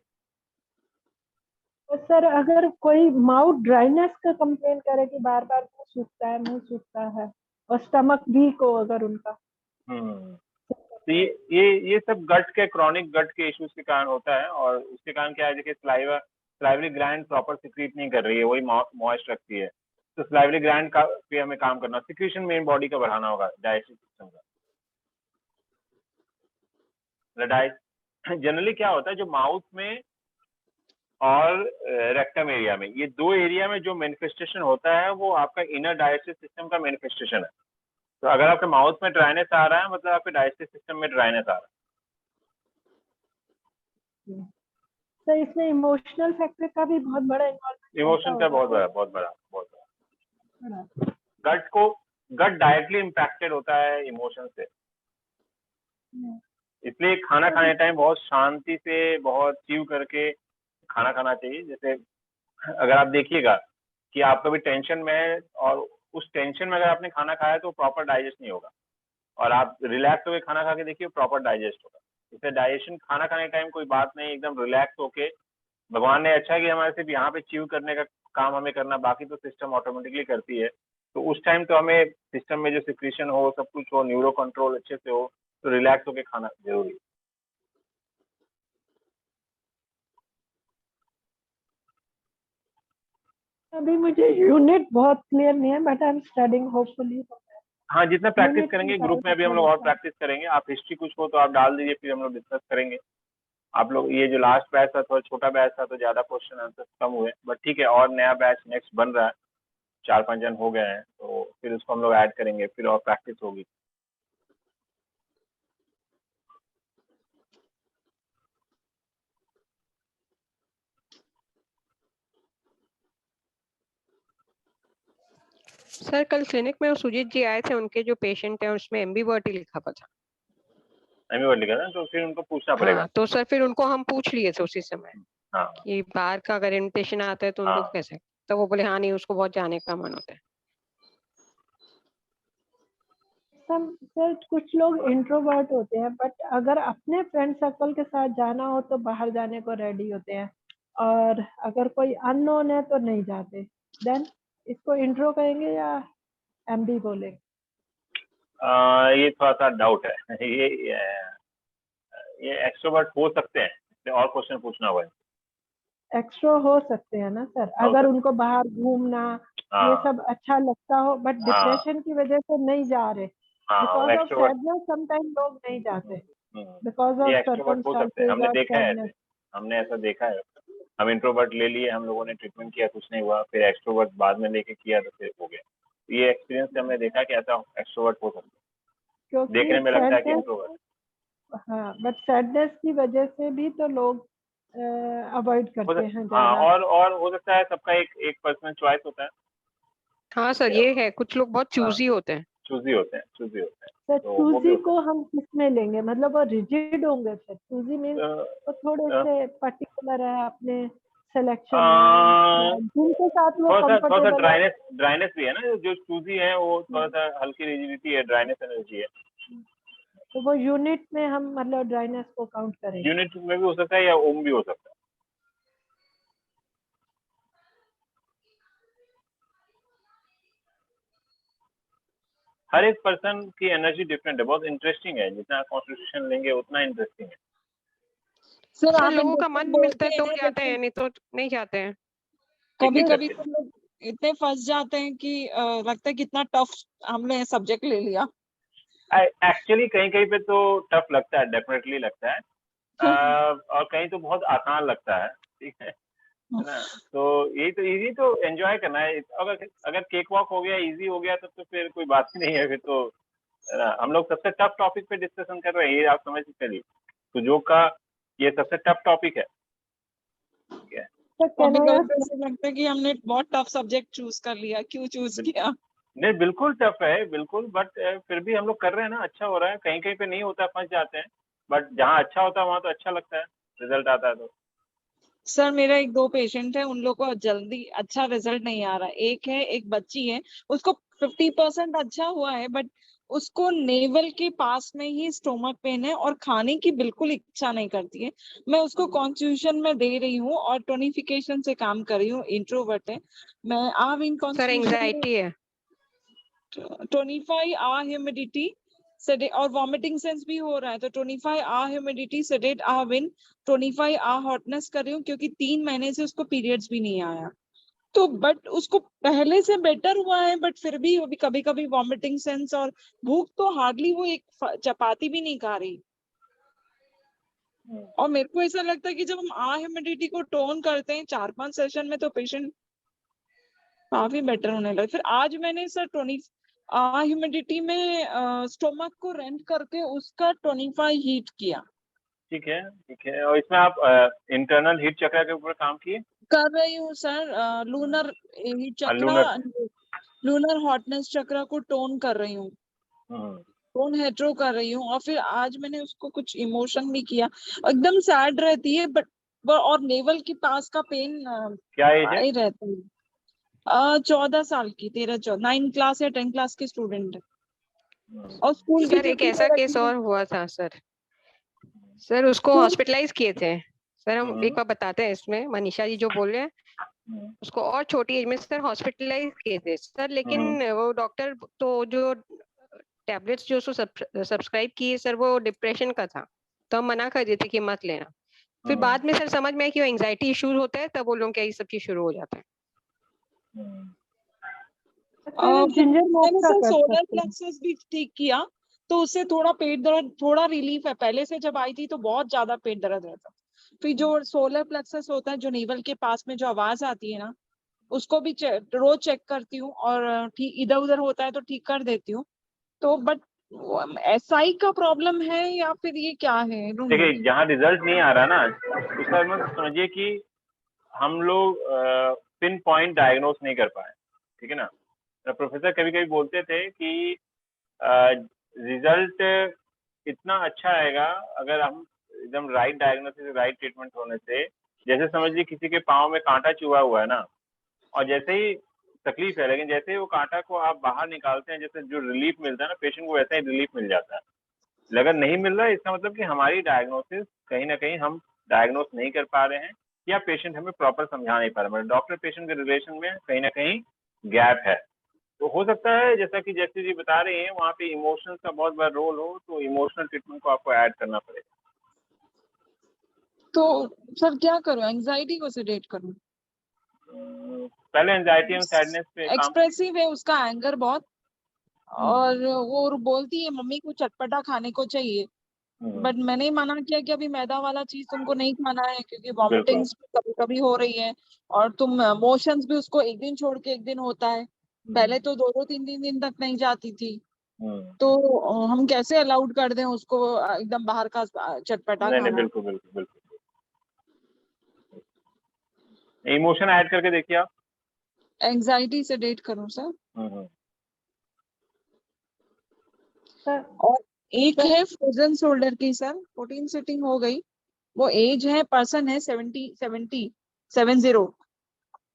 और सर अगर कोई माउथ ड्राइनेस का कंप्लेन करे कि बार बार मुंह सूखता है, मुंह सूखता है, और स्टमक वीक हो अगर उनका, है। तो ये सब गट के, क्रॉनिक गट के इश्यूज के कारण होता है। और उसके कारण क्या है, देखिए स्लाइवरी ग्लैंड प्रॉपर सिक्रीट नहीं कर रही है, वही मॉइस्ट रखती है। तो स्लाइवरी ग्लैंड का पे हमें काम करना, सिक्रीशन मेन बॉडी का बढ़ाना होगा, डाइजेस्टिव सिस्टम का। जनरली क्या होता है, जो माउथ में और रेक्टम एरिया में, ये दो एरिया में जो मैनिफेस्टेशन होता है वो आपका इनर डाइजेस्टिव सिस्टम का मैनिफेस्टेशन है। तो अगर आपके माउथ में ड्राइनेस आ रहा है, मतलब आपके डाइजेस्टिव सिस्टम में ड्राइनेस आ रहा है। तो इसमें इमोशनल फैक्टर का भी बहुत बड़ा इन्वॉल्वमेंट इमोशन का बहुत बड़ा गट डायरेक्टली इम्पैक्टेड होता है इमोशन से। इसलिए खाना खाने टाइम बहुत शांति से, बहुत च्यू करके खाना खाना चाहिए। जैसे अगर आप देखिएगा कि आप कभी टेंशन में है और उस टेंशन में अगर आपने खाना खाया तो प्रॉपर डाइजेस्ट नहीं होगा, और आप रिलैक्स होकर खाना खा के देखिए प्रॉपर डाइजेस्ट होगा। इसलिए डाइजेशन खाना खाने टाइम कोई बात नहीं, एकदम रिलैक्स होके, भगवान ने अच्छा कि हमारे सिर्फ यहाँ पे च्यू करने का काम हमें करना, बाकी तो सिस्टम ऑटोमेटिकली करती है। तो उस टाइम तो हमें सिस्टम में जो सिक्रीशन हो, सब कुछ हो, न्यूरो कंट्रोल अच्छे से हो, तो रिलैक्स होके खाना जरूरी है। अभी मुझे यूनिट बहुत क्लियर नहीं है, but I am studying hopefully. हाँ, जितना प्रैक्टिस करेंगे, ग्रुप में अभी हम लोग और प्रैक्टिस करेंगे। आप हिस्ट्री कुछ हो तो आप डाल दीजिए, फिर हम लोग डिस्कस करेंगे। आप लोग, ये जो लास्ट बैच था थोड़ा छोटा बैच था तो ज्यादा क्वेश्चन आंसर कम हुए, बट ठीक है, और नया बैच नेक्स्ट बन रहा है, 4-5 जन हो गए हैं, तो फिर उसको हम लोग ऐड करेंगे, फिर और प्रैक्टिस होगी। सर कल क्लिनिक में सुजीत जी आए थे, उनके जो पेशेंट है उसमें एम्बीवर्टी लिखा हुआ था। एम्बीवर्ट लिखा था, तो फिर उनको पूछना पड़ेगा। हाँ, तो सर फिर उनको हम पूछ लिए थे उसी समय हाँ कि बाहर का अगर इन्विटेशन आता है तो उनको हाँ कैसे, तो वो बोले हाँ नहीं उसको बहुत जाने का मन होता है। सर कुछ लोग इंट्रोवर्ट होते हैं, बट अगर अपने फ्रेंड सर्कल के साथ जाना हो तो बाहर जाने को रेडी होते हैं, और अगर कोई अननोन है तो नहीं जाते। देन इसको इंट्रो कहेंगे या एमडी बोलेंगे? ये थोड़ा सा डाउट है। ये एक्सट्रोवर्ट हो सकते हैं, इसलिए और क्वेश्चन पूछना होगा। एक्स्ट्रो हो सकते हैं ना सर, अगर उनको बाहर घूमना ये हाँ सब अच्छा लगता हो, बट हाँ डिप्रेशन की वजह से नहीं जा रहे, हाँ, because of extrovert. Sadness sometime लोग नहीं जाते, बिकॉज ये ऑफ एक्सट्रोवर्ट हो सकते हैं, सर्कमस्टांसेस हमने और देखा है ऐसे, सैडनेस। हमने ऐसा देखा है। हम इंट्रोवर्ट ले लिए, हम लोगों ने ट्रीटमेंट किया, कुछ नहीं हुआ, फिर एक्सट्रोवर्ट बाद में लेके किया तो फिर हो गया। ये एक्सपीरियंस से हमने देखा कि ऐसा एक्सट्रोवर्ट हो सकता है, क्योंकि देखने में लगता है कि सैडनेस, इंट्रोवर्ट। हाँ, बट सैडनेस की वजह से भी तो लोग अवॉइड करते हैं हाँ, जाना। और हो सकता है सबका एक एक पर्सनल चॉइस होता है। हाँ सर ये है, कुछ लोग बहुत हाँ, चूजी होते हैं। चूजी होते हैं, चूजी होते हैं, सर तो वो भी चूजी होता को हम किस में लेंगे, मतलब वो रिजिड होंगे सर? चूजी मीन्स है। वो थोड़े से पर्टिकुलर है अपने अ, सिलेक्शन में, या जिनके साथ वो थोड़ा सा कंफर्टेबल है। ड्राइनेस भी है ना, जो चूजी है वो थोड़ा सा हल्की रिजिडिटी है, ड्राइनेस एनर्जी है। तो वो यूनिट में हम मतलब ड्राइनेस को काउंट करेंगे। यूनिट में भी हो सकता है या ओम भी हो सकता है। हर एक पर्सन की एनर्जी डिफरेंट है, बहुत इंटरेस्टिंग है, जितना कॉन्स्टिट्यूशन लेंगे उतना इंटरेस्टिंग है। सर सर आप लोगों का इंटरेस्टिंग मन मिलता है बोलते तो हैं, जाते हैं, लेकिन नहीं तो नहीं जाते हैं। कभी एक कभी एक तो लोग इतने फंस जाते हैं कि लगता है कितना टफ हमने सब्जेक्ट ले लिया। एक्चुअली कहीं कहीं पे तो टफ लगता है, डेफिनेटली लगता है। और कहीं तो बहुत आसान लगता है, ठीक है ना। तो यही तो, इजी तो एंजॉय करना है। अगर अगर केक वॉक हो गया, इजी हो गया, तो फिर कोई बात ही नहीं है फिर तो, है ना। हम लोग सबसे टफ टॉपिक पे डिस्कशन कर रहे हैं, ये आप समझ के चलिए। तो जो का ये सबसे टफ टॉपिक है, ठीक है। तो कभी कैन आई कभी तो ऐसे लगता है कि हमने बहुत टफ सब्जेक्ट चूज कर लिया, क्यों चूज किया। नहीं बिल्कुल टफ है, बिल्कुल, बट फिर भी हम लोग कर रहे हैं ना, अच्छा हो रहा है। कहीं कहीं पे नहीं होता, फंस जाते हैं, बट जहाँ अच्छा होता है वहाँ तो अच्छा लगता है, रिजल्ट आता है तो। सर मेरा एक दो पेशेंट है, उन लोग को जल्दी अच्छा रिजल्ट नहीं आ रहा। एक है, एक बच्ची है, उसको 50% अच्छा हुआ है, बट उसको नेवल के पास में ही स्टोमक पेन है और खाने की बिल्कुल इच्छा नहीं करती है। मैं उसको कॉन्स्टिट्यूशन में दे रही हूँ और टोनिफिकेशन से काम कर रही हूँ, इंट्रोवर्ट है। मैं आप इन सर कॉन्स्टिट्यूशन एंजाइटी है। टोनिफाई आ ह्यूमिडिटी सेडेट और वॉमिटिंग सेंस भी हो रहा है, तो टोनिफाई आ ह्यूमिडिटी सेडेट आ विन, टोनिफाई आ हॉटनेस कर रही हूँ, क्योंकि 3 महीने से उसको पीरियड्स भी नहीं आया। तो बट उसको पहले से बेटर हुआ है, बट फिर भी कभी कभी वॉमिटिंग सेंस और भूख तो हार्डली वो एक चपाती भी नहीं खा रही। और मेरे को ऐसा लगता है कि जब हम आ ह्यूमिडिटी को टोन करते हैं 4-5 सेशन में, तो पेशेंट काफी बेटर होने लगे। फिर आज मैंने सर ह्यूमिडिटी में स्टोमक को रेंट करके उसका टोनिफाई हीट किया। ठीक है, ठीक है। और इसमें आप इंटरनल हीट चक्र के ऊपर काम किए? कर रही हूँ सर, लूनर हीट चक्र, लूनर। लूनर हॉटनेस चक्र को टोन कर रही हूँ, हम्म, टोन हेट्रो कर रही हूँ। और फिर आज मैंने उसको कुछ इमोशन भी किया, एकदम सैड रहती है, बट और नेवल के पास का पेन क्या एज है? आए रहता है। 14 साल की, 13-14, 9 क्लास या 10 क्लास की स्टूडेंट है, और स्कूल की सर एक छुट्टी ऐसा हो केस रखी है। और हुआ था सर। सर उसको स्कूल हॉस्पिटलाइज किए थे। सर हम हम्म, एक बार बताते हैं इसमें, मनीषा जी जो बोल रहे हैं, हम्म, उसको और छोटी एज में सर हॉस्पिटलाइज किए थे सर, हम्म, लेकिन वो डॉक्टर तो जो टैबलेट्स जो उसको सब्सक्राइब किए सर वो डिप्रेशन का था, तो हम मना कर दिए थे कि मत लेना। फिर हम्म, बाद में सर समझ में आया कि वो एंजाइटी इश्यूज होता है, तब वो लोग क्या ये सब चीज शुरू हो जाता है। हम्म। फिर जिंजर मॉप मैंने का सर कर सोलर सकते हैं। प्लेक्सस भी ठीक किया, तो उससे थोड़ा पेट दर्द, थोड़ा रिलीफ है। पहले से जब आई थी तो बहुत ज्यादा पेट दर्द रहता। फिर जो सोलर प्लेक्सस होता है, जो नेवल के पास में जो आवाज आती है ना, उसको भी रोज चेक करती हूँ, और ठीक इधर उधर होता है तो ठीक कर देती हूँ। तो बट एसआई का प्रॉब्लम है या फिर ये क्या है? देखिए, जहाँ रिजल्ट नहीं आ रहा ना, उसका मतलब समझिए कि हम लोग पिन पॉइंट डायग्नोस नहीं कर पाए, ठीक है ना। प्रोफेसर कभी कभी बोलते थे कि रिजल्ट इतना अच्छा आएगा अगर हम एकदम राइट डायग्नोसिस, राइट ट्रीटमेंट होने से। जैसे समझ लीजिए किसी के पाँव में कांटा चुभा हुआ है ना, और जैसे ही तकलीफ है, लेकिन जैसे ही वो कांटा को आप बाहर निकालते हैं, जैसे जो रिलीफ मिलता है ना पेशेंट को, वैसा ही रिलीफ मिल जाता है। अगर नहीं मिल रहा है, इसका मतलब कि हमारी डायग्नोसिस कहीं ना कहीं हम डायग्नोस नहीं कर पा रहे हैं, या पेशेंट हमें प्रॉपर समझा नहीं पा रहे, मतलब डॉक्टर पेशेंट के रिलेशन में कहीं ना कहीं गैप है। तो हो सकता है जैसा कि जैसे जी बता रहे हैं, वहाँ पे इमोशंस का बहुत बड़ा रोल हो, तो इमोशनल ट्रीटमेंट को आपको ऐड करना पड़ेगा। तो सर क्या करूं, एंजाइटी को सेडेट करूं? पहले एंजाइटी एंड सैडनेस पे काम। एक्सप्रेसिव है उसका एंगर बहुत, और वो बोलती है मम्मी को चटपटा खाने को चाहिए, बट मैंने मना किया कि अभी मैदा वाला चीज तुमको नहीं खाना है, क्योंकि वॉमिटिंग्स कभी कभी हो रही है, और तुम मोशंस भी उसको एक दिन छोड़ के एक दिन होता है। पहले तो 2-2 3-3 दिन तक नहीं जाती थी, तो हम कैसे अलाउड कर दें उसको एकदम बाहर का चटपटा नहीं खाना? बिल्कुल बिल्कुल बिल्कुल, इमोशन ऐड करके देखिए आप। एंजाइटी से डेट करूं सर? सर और एक है फ्रोजन शोल्डर की सर, 14 सिटिंग हो गई, वो एज है, पर्सन है 70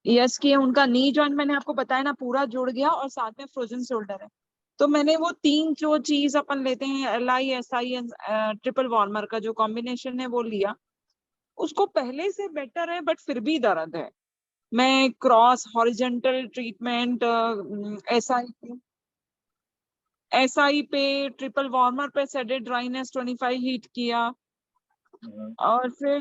ईयर्स की है, उनका नी जॉइंट मैंने आपको बताया ना पूरा जुड़ गया, और साथ में फ्रोजन शोल्डर है। तो मैंने वो 3 जो चीज अपन लेते हैं, LI, SI and triple warmer का जो कॉम्बिनेशन है वो लिया, उसको पहले से बेटर है, बट फिर भी दर्द है। मैं क्रॉस हॉरिजेंटल ट्रीटमेंट, SI पे, ट्रिपल वार्मर पे सेडेड ड्राइनेस 25 हीट किया, और फिर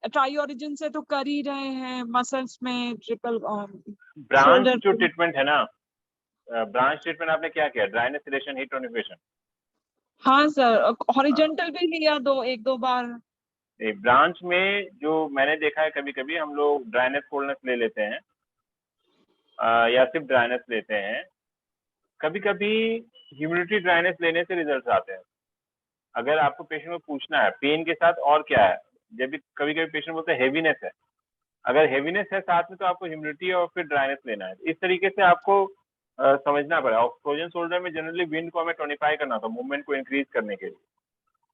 ट्राई ओरिजिन से तो कर ही रहे हैं मसल्स में, ट्रिपल ब्रांच जो ट्रीटमेंट है ना, ब्रांच ट्रीटमेंट आपने क्या किया? ड्राइनेस, सिलेशन, हीट टोनिफिकेशन? हाँ सर, हॉरिजेंटल भी लिया 1-2 बार। ब्रांच में जो मैंने देखा है, कभी कभी हम लोग ड्राइनेस कोल्डनेस ले लेते हैं, या सिर्फ ड्राइनेस लेते हैं। कभी कभी ह्यूमिडिटी ड्राइनेस लेने से रिजल्ट आते हैं। अगर आपको पेशेंट को पूछना है पेन के साथ और क्या है, जब भी कभी कभी पेशेंट बोलते हैं हेवीनेस है, अगर हेवीनेस है साथ में तो आपको ह्यूमिडिटी और फिर ड्राइनेस लेना है। इस तरीके से आपको समझना पड़ेगा। और फ्रोजन शोल्डर में जनरली विंड को हमें टोनिफाई करना था, मूवमेंट को इंक्रीज करने के लिए।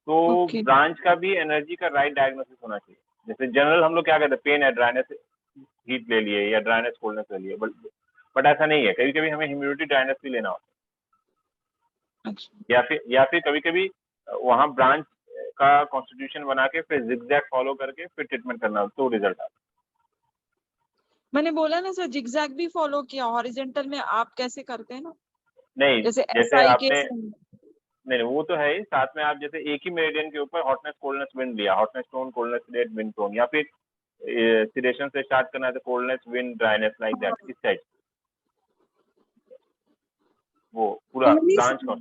तो ब्रांच का भी एनर्जी का राइट डायग्नोसिस होना चाहिए। जैसे जनरल हम लोग क्या कहते हैं, पेन है, ड्राइनेस हीट ले लिए या ड्राइनेस कोल्डनेस ले लिए, बट ऐसा नहीं है। कभी कभी हमें ह्यूमिडिटी ड्राइनेस भी लेना होता है, या फिर कभी कभी वहाँ ब्रांच का कॉन्स्टिट्यूशन बना के फिर जिगजैग फॉलो करके फिर ट्रीटमेंट करना, तो रिजल्ट आता है। मैंने बोला ना सर, जिगजैग भी फॉलो किया। हॉरिजेंटल में आप कैसे करते हैं ना, नहीं जैसे आपने नहीं वो तो है ही, साथ में आप जैसे एक ही मेरिडियन के ऊपर हॉटनेस कोल्डनेस विंड लिया, हॉटनेस टोन कोल्डनेस सिलेट विंड टोन, या फिर सिलेशन से स्टार्ट करना है तो coldness wind dryness like that, इस टाइप वो पूरा ब्रांच का।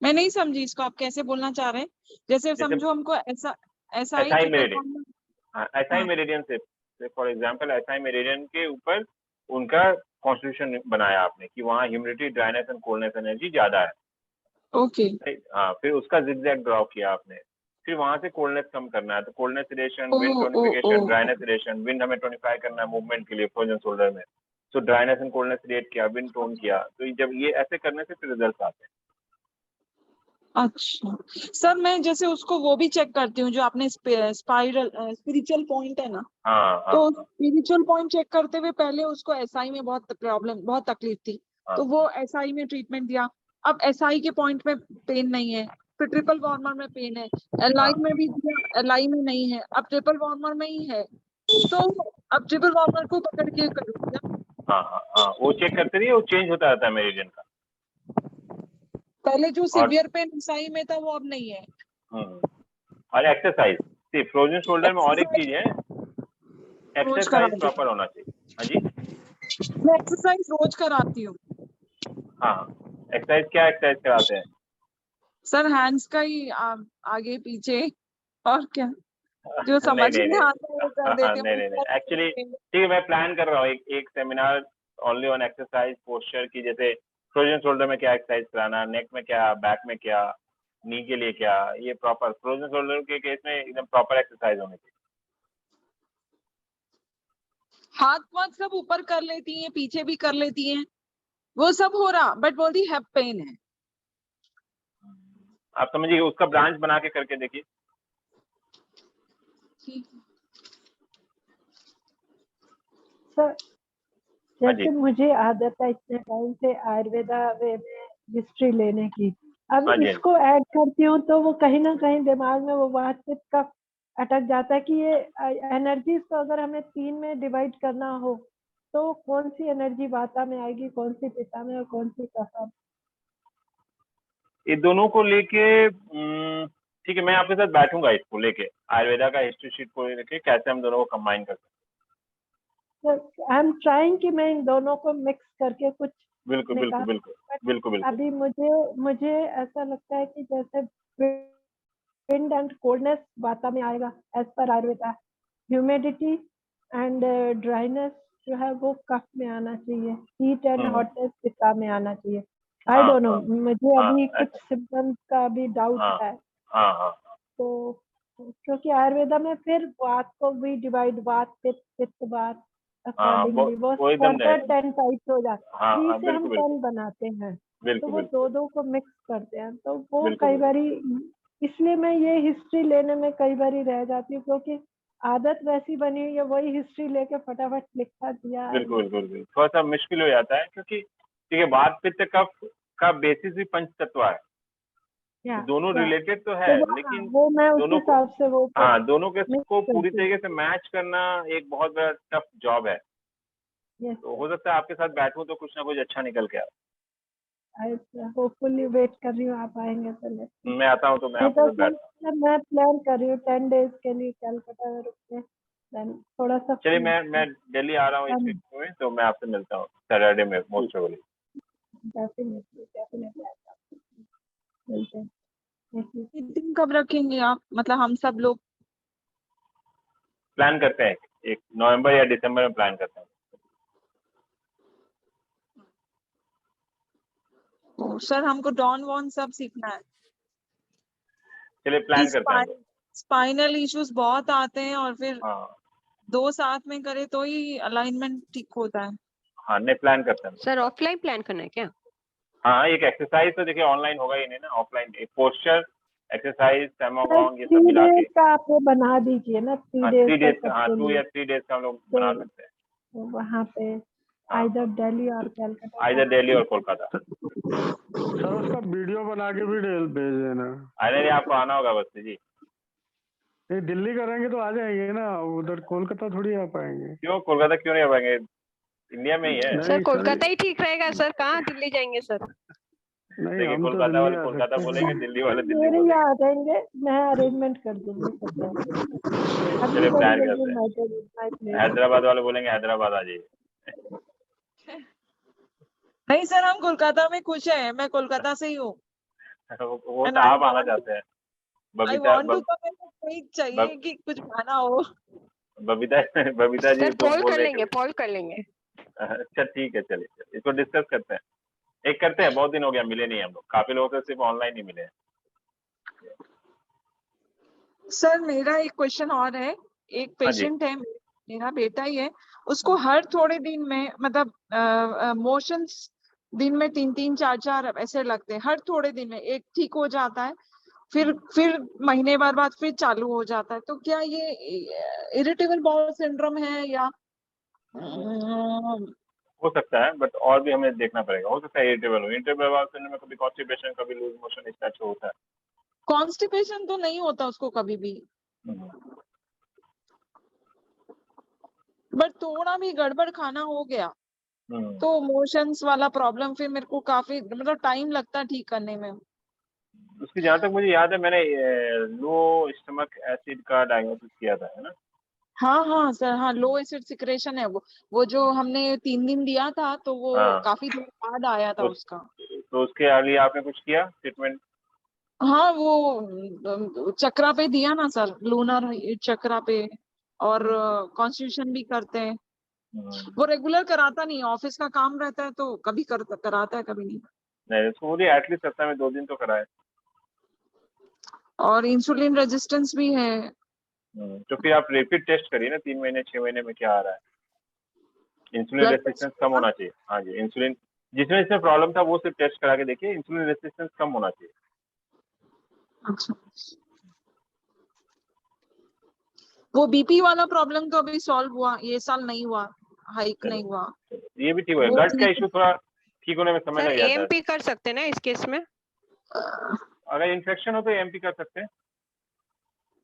मैं नहीं समझी इसको, आप कैसे बोलना चाह रहे हैं? जैसे समझो हमको ऐसा एसआई मेरिडियन से फॉर एग्जांपल एसआई मेरिडियन के ऊपर उनका कॉन्स्टिट्यूशन बनाया आपने कि वहाँ humidity, dryness and coldness energy ज्यादा है। ओके। हाँ, फिर उसका जिगजैग ड्रॉ किया आपने, फिर वहां से कोल्डनेस कम करना है तो coldness relation, wind tonification, dryness relation. Wind हमें टोनिफाई करना है मूवमेंट के लिए फ्रोजन शोल्डर में, तो ड्राइनेस एंड कोल्डनेस रिलेट किया, विंड टोन किया। तो जब ये ऐसे करने से फिर रिजल्ट आते हैं। अच्छा सर, मैं जैसे उसको वो भी चेक करती हूँ, जो आपने स्पिरिचुअल पॉइंट है ना, तो स्पिरिचुअल पॉइंट चेक करते हुए पहले उसको एसआई में बहुत तकलीफ थी, तो वो एसआई में ट्रीटमेंट दिया। अब एसआई के पॉइंट में पेन नहीं है, फिर ट्रिपल वार्मर में पेन है, एलआई में भी दिया, एलआई में नहीं है, अब ट्रिपल वार्मर में ही है, तो अब ट्रिपल वार्मर को पकड़ के करूँगा। हाँ, वो चेक करते रहिए, वो चेंज होता रहता है मेरिडियन का। पहले जो सीवियर पेन एसआई में था वो अब नहीं है। और एक्सरसाइज, सी फ्रोजन शोल्डर में और एक चीज है, एक्सरसाइज प्रॉपर होना चाहिए। हाँ जी, मैं एक्सरसाइज रोज कराती हूँ। हाँ, एक्सरसाइज क्या एक्सरसाइज कराते हैं सर? हैंड्स का ही आगे पीछे, और क्या जो समझ में आता है वो कर देती हूँ। नहीं, एक्चुअली ठीक है, मैं प्लान कर रहा हूँ एक seminar only on exercise posture की। जैसे फ्रोजन शोल्डर में क्या एक्सरसाइज कराना, नेक में क्या, बैक में क्या, नी के लिए क्या, ये प्रॉपर फ्रोजन शोल्डर के केस में एकदम प्रॉपर एक्सरसाइज होनी चाहिए। हाथ वाथ सब ऊपर कर लेती हैं, पीछे भी कर लेती हैं, वो सब हो रहा, बट बोलती है पेन है। आप समझिए, उसका ब्रांच बना के करके देखिए। ठीक है। सर हाँ जैसे जी। मुझे आदत है इतने टाइम से आयुर्वेदा वे में हिस्ट्री लेने की, अब हाँ जी। इसको ऐड करती हूँ तो वो कहीं ना कहीं दिमाग में वो वातपित्त का अटक जाता है कि ये एनर्जीज को अगर हमें 3 में डिवाइड करना हो तो कौन सी एनर्जी वाता में आएगी, कौन सी पित्ता में और कौन सी कफा में। ये दोनों को लेके ठीक है, मैं आपके साथ बैठूंगा इसको लेके, आयुर्वेदा का हिस्ट्री शीट को लेके कैसे हम दोनों को कंबाइन कर सकते आई एम ट्राइंग कि मैं इन दोनों को मिक्स करके कुछ हैं। बिल्कुल बिल्कुल निकाल, बिल्कुल बट बिल्कुल बिल्कुल। अभी मुझे ऐसा लगता है कि जैसे विंड एंड कोल्डनेस वाता में आएगा as per Ayurveda, humidity and dryness जो है वो कफ में आना चाहिए, हीट एंड हॉटनेस पित्ता में आना चाहिए। आई हाँ डोंट नो, हाँ मुझे हाँ अभी कुछ ऐसा- सिम्टम्स का भी डाउट हाँ है। हाँ हाँ तो क्योंकि आयुर्वेदा में फिर वात को भी डिवाइड, वात पित्त पित्त वात हाँ, अकॉर्डिंगली वो वो एकदम फर्दर 10 टाइप्स हो जाते, हाँ 3 हाँ, से हम बिल्कुल 10 बिल्कुल बनाते हैं तो बिल्कुल वो बिल्कुल दो को मिक्स करते हैं, तो वो बिल्कुल कई बिल्कुल बारी, इसलिए मैं ये हिस्ट्री लेने में कई बारी रह जाती हूँ क्योंकि आदत वैसी बनी हुई है, वही हिस्ट्री लेके फटाफट लिखा दिया। बिल्कुल बिल्कुल बिल्कुल। थोड़ा सा मुश्किल हो जाता है क्योंकि ठीक है, वात पित्त कफ का बेसिस भी पंच तत्व है, या दोनों या रिलेटेड तो है, तो वो, हाँ, लेकिन वो मैं उस दोनों को, हिसाब से वो हाँ दोनों के मिक्स को पूरी करती हूँ। तरीके से मैच करना एक बहुत बड़ा टफ जॉब है। यस तो हो सकता है आपके साथ बैठूं तो कुछ ना कुछ अच्छा निकल के आए। होपफुली वेट कर रही हूँ आप आएंगे तो लेते हैं। मैं आता हूँ तो मैं नहीं आपके तो साथ बैठता सर मैं प्लान कर रही हूँ 10 डेज के लिए कलकत्ता में रुक के, देन थोड़ा सा हूँ। चलिए, मैं दिल्ली आ रहा हूँ इस वीक में, तो मैं आपसे मिलता हूँ सैटरडे में मोस्ट प्रोबेबली। डेफिनेटली मिलते हैं। Thank you. मीटिंग कब रखेंगे आप, मतलब हम सब लोग? प्लान करते हैं, एक नवंबर या दिसंबर में प्लान करते हैं। सर हमको डॉन वॉन सब सीखना है। चलिए प्लान करते हैं हम लोग। स्पाइनल इश्यूज बहुत आते हैं और फिर हाँ दो साथ में करे तो ही अलाइनमेंट ठीक होता है। हाँ, नहीं प्लान करते हैं। सर ऑफलाइन प्लान करना है क्या? हाँ, एक एक्सरसाइज तो देखिए ऑनलाइन होगा ही नहीं ना, ऑफलाइन एक पोस्चर एक्सरसाइज, सर सेमागॉन, ये 3 सब मिला के। डेज का आप वो बना दीजिए ना, 3 हाँ डेज 3 का डेज का, हाँ सबके 2 लिए। या 3 डेज का हम लोग तो बना सकते हैं। वहाँ पे हाँ आइदर दिल्ली और कलकत्ता आइधर दिल्ली और कोलकाता। सर उसका वीडियो बना के भी भेज देना। अरे नहीं, आपको आना होगा बस जी। नहीं, दिल्ली करेंगे तो आ जाएंगे ना, उधर कोलकाता थोड़ी आ पाएंगे। क्यों कोलकाता क्यों नहीं आ पाएंगे, इंडिया में ही है। नहीं सर सर, कोलकाता ही ठीक रहेगा सर, कहाँ दिल्ली जाएंगे सर? नहीं देखिए, हम तो कोलकाता दिल्ली वाले आ कोलकाता सकते बोलेंगे, हैं। दिल्ली वाले दिल्ली मेरे बोलेंगे। यहाँ आ जाएंगे, मैं अरेंजमेंट कर दूंगी सब। चलिए प्लान एवरीबॉडी करते विल हैं। Be invited my place. Hyderabad वाले बोलेंगे हैदराबाद आ जाइए। नहीं सर, हम कोलकाता में खुश हैं, मैं कोलकाता से ही हूँ। वो एंड तो आप आना चाहते हैं। आई बबीता वांट टू कम, कोई चाहिए कि कुछ खाना हो। बबीता बबीता जी सर तो पोल बोल कर रहे लेंगे, थे। पोल कर लेंगे। अच्छा ठीक है, चलिए इसको डिस्कस करते हैं। एक करते हैं, बहुत दिन हो गया मिले नहीं हम लोग, काफी लोगों से सिर्फ ऑनलाइन ही मिले हैं। सर मेरा एक क्वेश्चन और है, एक हाँ जी। पेशेंट है, मेरा बेटा ही है, उसको हर थोड़े दिन में मतलब मोशंस दिन में 3-3 4-4 ऐसे लगते हैं, हर थोड़े दिन में एक ठीक हो जाता है, फिर महीने भर बाद फिर चालू हो जाता है, तो क्या ये इरिटेबल बाउल सिंड्रोम है या हो सकता है, बट और भी हमें देखना पड़ेगा। हो सकता है इरिटेबल बाउल सिंड्रोम में कभी कॉन्स्टिपेशन, कभी लूज मोशन, इस टाइप से होता है। कॉन्स्टिपेशन तो नहीं होता उसको कभी भी, बट थोड़ा भी गड़बड़ खाना हो गया तो मोशंस वाला प्रॉब्लम फिर मेरे को काफी मतलब टाइम लगता है ठीक करने में। उसकी जहाँ तक मुझे याद है, मैंने लो स्टमक एसिड का डायग्नोसिस किया था, है ना? हाँ हाँ सर, हाँ लो एसिड सिक्रेशन है वो जो हमने 3 दिन दिया था तो वो हाँ, काफी देर बाद आया था उसका। तो उसके लिए आपने कुछ किया ट्रीटमेंट? हाँ वो चक्रा पे दिया ना सर, लूनर चक्रा पे, और कॉन्स्टिट्यूशन भी करते हैं। वो रेगुलर कराता नहीं, ऑफिस का काम रहता है तो कभी कराता है कभी नहीं। नहीं, उसको बोलिए एटलीस्ट सप्ताह में 2 दिन तो कराए। और इंसुलिन रेजिस्टेंस भी है। तो फिर आप रैपिड टेस्ट करिए ना, 3 महीने 6 महीने में क्या आ रहा है। इंसुलिन Blood रेसिस्टेंस कम होना चाहिए। हाँ जी, इंसुलिन जिसमें इसमें प्रॉब्लम था वो सिर्फ टेस्ट करा के देखिए, इंसुलिन रेसिस्टेंस कम होना चाहिए। अच्छा, वो बीपी वाला प्रॉब्लम तो अभी सॉल्व हुआ, ये साल नहीं हुआ, हाइक नहीं हुआ। ये भी ठीक हो, वो गट का ठीक इशू थोड़ा ठीक होने में समय सर लग जाता है। एएमपी कर सकते हैं ना इस केस में? अगर इन्फेक्शन हो तो एमपी कर सकते हैं।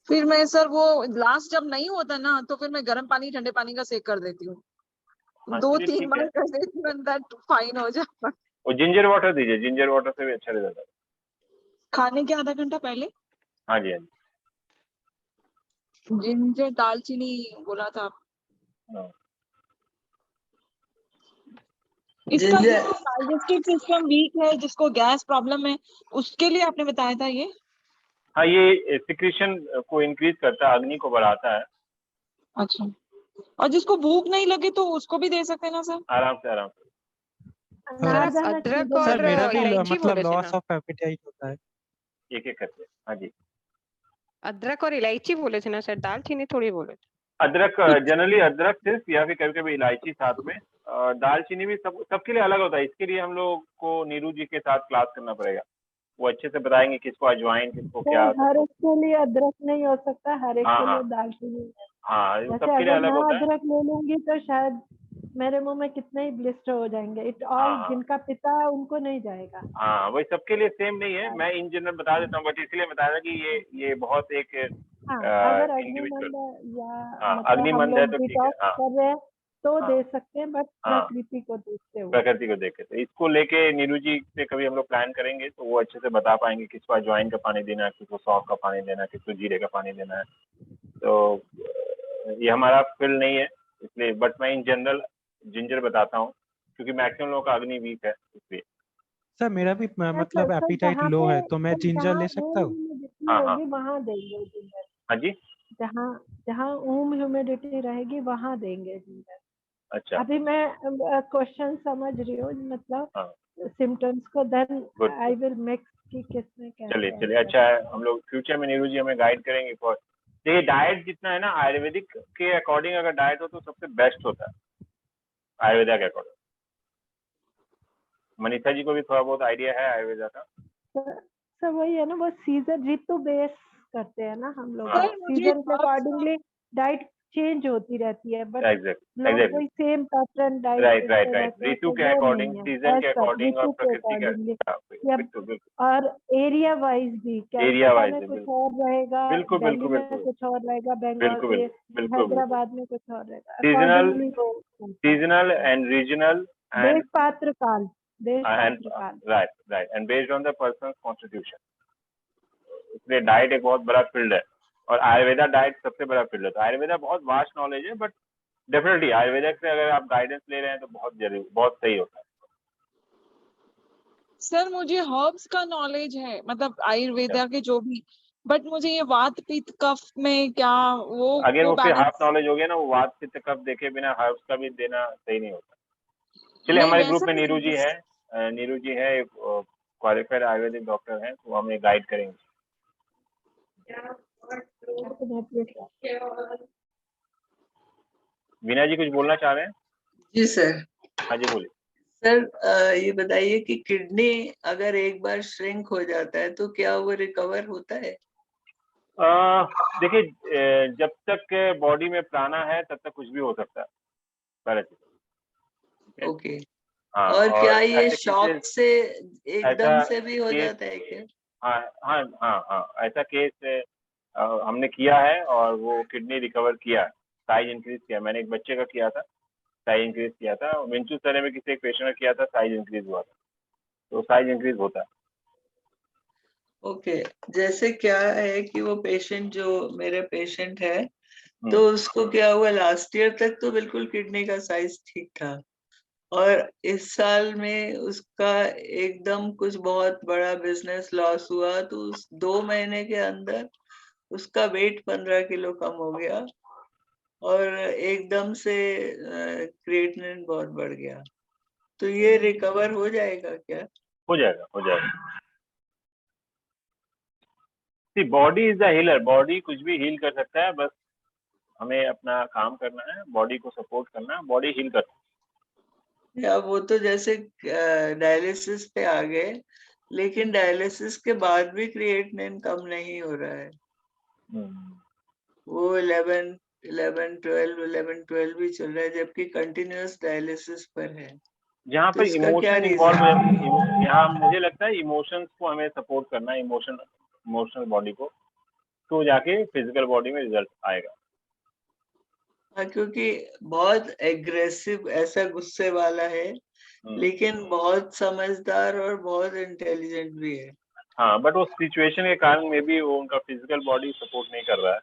फिर मैं सर वो लास्ट जब नहीं होता ना तो फिर मैं गर्म पानी ठंडे पानी का सेक कर देती हूँ, हाँ, 2-3 चलिए ठीक बार है। कर देती हूँ, दैट फाइन हो जाता। और जिंजर वाटर दीजिए, जिंजर वाटर से भी अच्छा रिजल्ट है। खाने के आधा घंटा पहले हाँ जी, हाँ जी। जिंजर दालचीनी बोला था। हाँ। इसका ये जो डाइजेस्टिव सिस्टम वीक है, जिसको गैस प्रॉब्लम है, उसके लिए आपने बताया था ये? हाँ, ये सिक्रीशन को इंक्रीज करता है, अग्नि को बढ़ाता है। अच्छा, और जिसको भूख नहीं लगे तो उसको भी दे सकते हैं ना सर? आराम से, आराम से। सर आप अनाज अदरक चीजें और सर मेरा भी इलायची मतलब बोले थे लॉस ना? ऑफ एपेटाइट होता है। एक एक करके। हाँ जी। अदरक और इलायची बोले थे ना सर, दालचीनी थोड़ी बोले थे। अदरक जनरली अदरक सिर्फ, या फिर कभी कभी इलायची साथ में। दालचीनी भी सबके लिए अलग होता है, इसके लिए हम लोग को नीरू जी के साथ क्लास करना पड़ेगा, वो अच्छे से बताएंगे किसको अजवाइन, किसको तो क्या। हर एक के लिए अदरक नहीं हो सकता, हर एक हाँ, के लिए हाँ। दालचीनी। हाँ, जैसे सबके लिए अगर अलग मैं होता है। अदरक ले लूंगी तो शायद मेरे मुंह में कितने ही ब्लिस्टर हो जाएंगे। इट ऑल हाँ, जिनका पिता है उनको नहीं जाएगा। हाँ, वही सबके लिए सेम नहीं है, मैं इन जनरल बता देता हूँ, बट इसलिए बता रहा कि ये बहुत एक हाँ, अगर इंडिविजुअल। अग्निमंद है या हाँ, मतलब हम अग्निमंद है लोग तो ठीक है। डिटॉक्स हाँ, कर रहे हैं तो हाँ, दे सकते हैं, बट हाँ, प्रकृति को देखते हुए। प्रकृति को देखे तो इसको लेके नीरू जी से कभी हम लोग प्लान करेंगे तो वो अच्छे से बता पाएंगे किसको अजवाइन का पानी देना है, किसको सौंफ का पानी देना है, किसको जीरे का पानी देना है। तो ये हमारा फील्ड नहीं है इसलिए, बट मैं इन जनरल जिंजर बताता हूँ क्योंकि मैक्सिमम लोगों का अग्नि वीक है इसलिए। सर मेरा भी मतलब एपिटाइट जहाँ लो पे है, तो मैं जिंजर जहाँ ले सकता हूँ? ह्यूमिडिटी हाँ, हाँ। होगी वहां देंगे जिंजर। हाँ जी। जहाँ जहाँ ह्यूमिडिटी रहेगी वहां देंगे जिंजर। अच्छा। अभी मैं क्वेश्चन समझ रही हूँ, मतलब हाँ, सिम्टम्स को, then good. I will mix कि किसमें चलिए कैसे चलिए, है। अच्छा है, हम लोग फ्यूचर में नीरू जी हमें गाइड करेंगे फॉर। देखिए डाइट जितना है ना आयुर्वेदिक के अकॉर्डिंग अगर डाइट हो तो सबसे बेस्ट होता है आयुर्वेदा के अकॉर्डिंग। मनीषा जी को भी थोड़ा बहुत आइडिया है आयुर्वेदा का। सर वही है ना, वो सीजन ऋतु बेस करते हैं ना हम लोग, हाँ। सर मुझे सीजन के अकॉर्डिंगली डाइट चेंज होती रहती है, बट लोग एग्जैक्टली, वही सेम पैटर्न डाइट राइट, इस राइट, पे राइट। रहते हैं, ऋतु तो के वो अकॉर्डिंग, नहीं है सीजन के ऐसा अकॉर्डिंग और ऋतु के प्रकृति के। अकॉर्डिंगली। बिल्कुल, बिल्कुल। और एरिया वाइज भी, एरिया कैलकाटा वाइज में है, कुछ बिल्कुल। और रहेगा, बिल्कुल, दिल्ली बिल्कुल, में बिल्कुल। कुछ और रहेगा, बंगाल बिल्कुल, ये बिल्कुल, बिल्कुल। हैदराबाद में कुछ और रहेगा, सीजनल, अकॉर्डिंगली वो चलता है। सीजनल एंड रीजनल देश एंड पात्र काल, देश and पात्र काल। right and based on the person's constitution। इसलिए डाइट एक बहुत बड़ा फील्ड है और आयुर्वेदा डाइट सबसे बड़ा फील्ड है। तो आयुर्वेदा बहुत वास्ट नॉलेज है, बट डेफिनेटली आयुर्वेदा से अगर आप गाइडेंस ले रहे हैं तो बहुत जरूरी, बहुत सही होता है। सर मुझे हर्ब्स का नॉलेज है, मतलब आयुर्वेदा के जो भी, बट मुझे ये वात पित्त कफ में क्या अगर वो फिर हाफ बैलेंस नॉलेज हो गया ना, वो वात पित्त कफ देखे बिना हर्ब्स का भी देना सही नहीं होता। चलिए, नहीं हमारे वैसा ग्रुप में नीरू जी नहीं। है, नीरू जी है, क्वालिफाइड आयुर्वेदिक डॉक्टर हैं, तो हमें गाइड करेंगे। वीना जी कुछ बोलना चाह रहे हैं? जी सर। हाँ जी, बोलिए। सर ये बताइए कि किडनी अगर एक बार श्रिंक हो जाता है तो क्या वो रिकवर होता है? देखिए, जब तक बॉडी में प्राणा है तब तक कुछ भी हो सकता है, पहले से। ओके। हाँ, और क्या ये ऐसे शॉक केसेस, से ऐसा एकदम से भी हो केस, जाता है क्या? हाँ, हाँ, हाँ, हाँ, ऐसा केस हमने किया है और वो किडनी रिकवर किया, साइज इंक्रीज किया। मैंने एक बच्चे का किया था, साइज इंक्रीज किया था। मिंचू सर में किसी एक पेशेंट का किया था, साइज इंक्रीज हुआ था। तो साइज इंक्रीज होता है। ओके। जैसे क्या है कि वो पेशेंट जो मेरे पेशेंट है, तो उसको क्या हुआ, लास्ट ईयर तक तो बिल्कुल किडनी का साइज ठीक था और इस साल में उसका एकदम कुछ बहुत बड़ा बिजनेस लॉस हुआ, तो उस 2 महीने के अंदर उसका वेट 15 किलो कम हो गया और एकदम से क्रिएटिनिन बहुत बढ़ गया। तो ये रिकवर हो जाएगा क्या? हो जाएगा, हो जाएगा। Body is the healer, body कुछ भी हील कर सकता है, बस हमें अपना काम करना है, बॉडी को सपोर्ट करना है, बॉडी हील कर सकता है। या वो तो जैसे डायलिसिस पे आ गए, लेकिन डायलिसिस के बाद भी क्रिएटिनिन कम नहीं हो रहा है। वो 11 12 भी चल रहा है, जबकि कंटिन्यूअस डायलिसिस पर है। जहाँ तो पर इसका क्या इमोशन रीजन इन्वॉल्व है? है, यहाँ मुझे लगता है इमोशंस को हमें सपोर्ट करना है, इमोशनल बॉडी को, तो जाके फिजिकल बॉडी में रिजल्ट आएगा। हाँ, क्योंकि बहुत एग्रेसिव, ऐसा गुस्से वाला है, लेकिन बहुत समझदार और बहुत इंटेलिजेंट भी है। हाँ, बट वो सिचुएशन के कारण में भी वो उनका फिजिकल बॉडी सपोर्ट नहीं कर रहा है।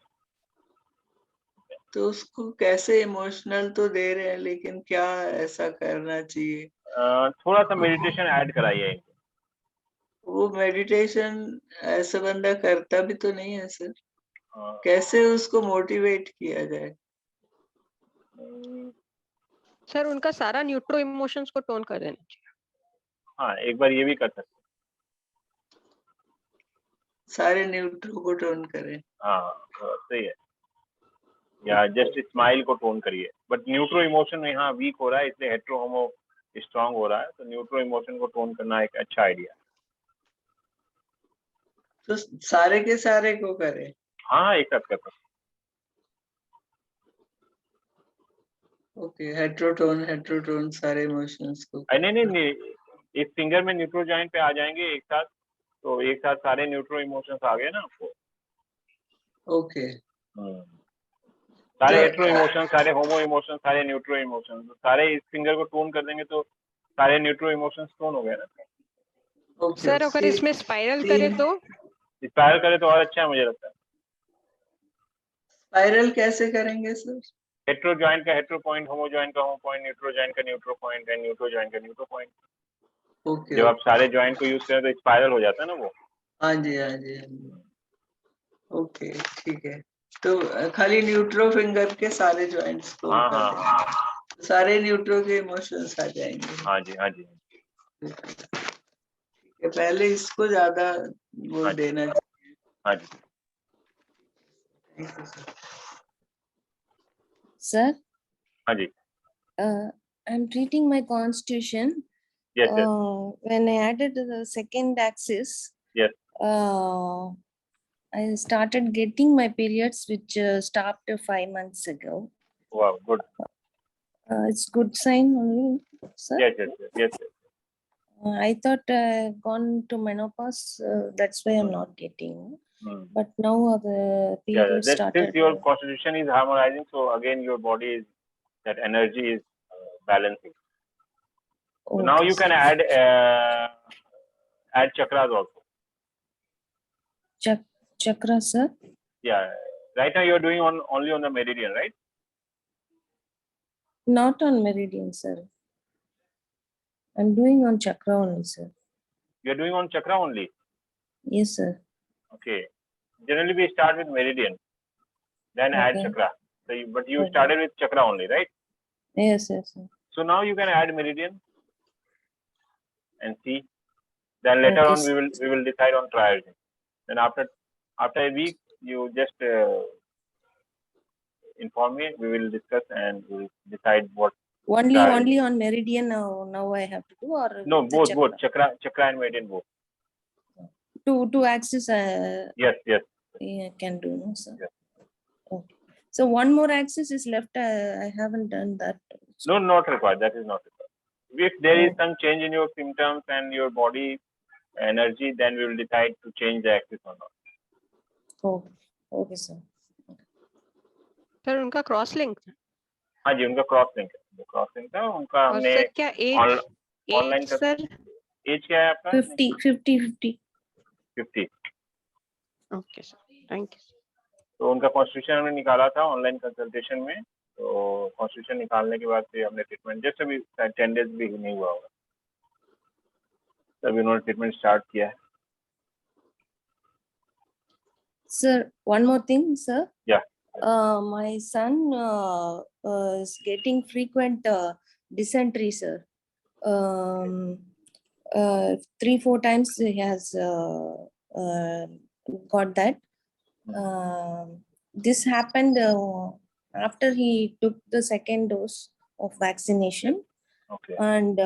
तो उसको कैसे इमोशनल तो दे रहे हैं, लेकिन क्या ऐसा करना चाहिए? थोड़ा सा मेडिटेशन ऐड कराइए इनको। वो मेडिटेशन ऐसा बंदा करता भी तो नहीं है सर, कैसे उसको मोटिवेट किया जाए? सर उनका सारा न्यूट्रो इमोशंस को टोन कर देना चाहिए। हाँ, एक बार ये भी कर सकते, सारे न्यूट्रो को टोन करें। हाँ सही है, या जस्ट स्माइल को टोन करिए। बट न्यूट्रो इमोशन यहाँ वीक हो रहा है, इसलिए हेट्रो होमो स्ट्रांग हो रहा है, तो न्यूट्रो इमोशन को टोन करना एक अच्छा आइडिया है। तो सारे के सारे को करें? हाँ, एक साथ कर सकते। ओके, हेट्रोटोन सारे इमोशंस को। नहीं, इस फिंगर में न्यूट्रो जॉइंट पे आ जाएंगे एक साथ, तो एक साथ सारे न्यूट्रो इमोशंस आ गए ना आपको। ओके। सारे तो हेट्रो इमोशन, सारे होमो इमोशन, सारे न्यूट्रो इमोशन, सारे इस फिंगर को टोन कर देंगे तो सारे न्यूट्रो इमोशंस टोन हो गए ना। ओके, सर अगर इसमें स्पाइरल करे तो? स्पाइरल करे तो और अच्छा है मुझे लगता है। स्पाइरल कैसे करेंगे सर? हेट्रो जॉइंट का हेट्रो पॉइंट, होमो जॉइंट का होमो पॉइंट, न्यूट्रो जॉइंट का न्यूट्रो पॉइंट एंड न्यूट्रो जॉइंट का न्यूट्रो पॉइंट। ओके, जब आप सारे जॉइंट को यूज करें तो स्पाइरल हो जाता है ना वो। हाँ जी, हाँ जी, हाँ जी। ओके, ठीक है। तो खाली न्यूट्रो फिंगर के सारे जॉइंट्स को हाँ कर हाँ देंगे, सारे न्यूट्रो के इमोशंस आ जाएंगे। हाँ जी, हाँ जी, ठीक है, पहले इसको ज्यादा वो हाँ जी, देना चाहिए। हाँ जी। Thank you sir. Sir, हाँ जी। I'm treating my constitution. Yes, yes, When I added the second axis, yes. I started getting my periods, which stopped 5 months ago. Wow, good. It's good sign only, sir. Yes, yes, yes, yes, yes. I thought gone to menopause, that's why I'm not getting. But now the period started. Since your constitution is harmonizing, so again your body is, that energy is balancing. So now you can add chakras also. Chakra, sir? Yeah. Right now you're doing only on the meridian, right? Not on meridian, sir. I'm doing on chakra only, sir. You're doing on chakra only? Yes, sir. Okay. Generally we start with meridian, then add chakra. So but you started with chakra only, right? Yes, yes, sir. So now you can add meridian and see. Then later on we will decide on triaging. Then after a week you just inform me. We will discuss and we will decide what. Only on meridian now I have to do, or no, both chakra and meridian both. Two axis. Yes. I can do, no, sir. Yes. Okay. So one more axis is left. I haven't done that. No, not required. That is not required. If there is some change in your symptoms and your body energy, then we will decide to change the axis or not. Okay, sir. Sir उनका cross link? हाँ जी, उनका cross link था उनका। हमने sir क्या online sir? As क्या है आपका? 50. Okay sir, thank you. तो उनका कॉन्स्टिट्यूशन हमने निकाला था ऑनलाइन कंसल्टेशन में। तो कॉन्स्टिट्यूशन निकालने के बाद फिर हमने ट्रीटमेंट, जैसे अभी 10 डेज भी नहीं हुआ होगा, तभी उन्होंने ट्रीटमेंट स्टार्ट किया है। Sir, one more thing, sir. Yeah. My son is getting frequent dysentery, sir. 3-4 times he has got that. This happened after he took the second dose of vaccination. Okay. And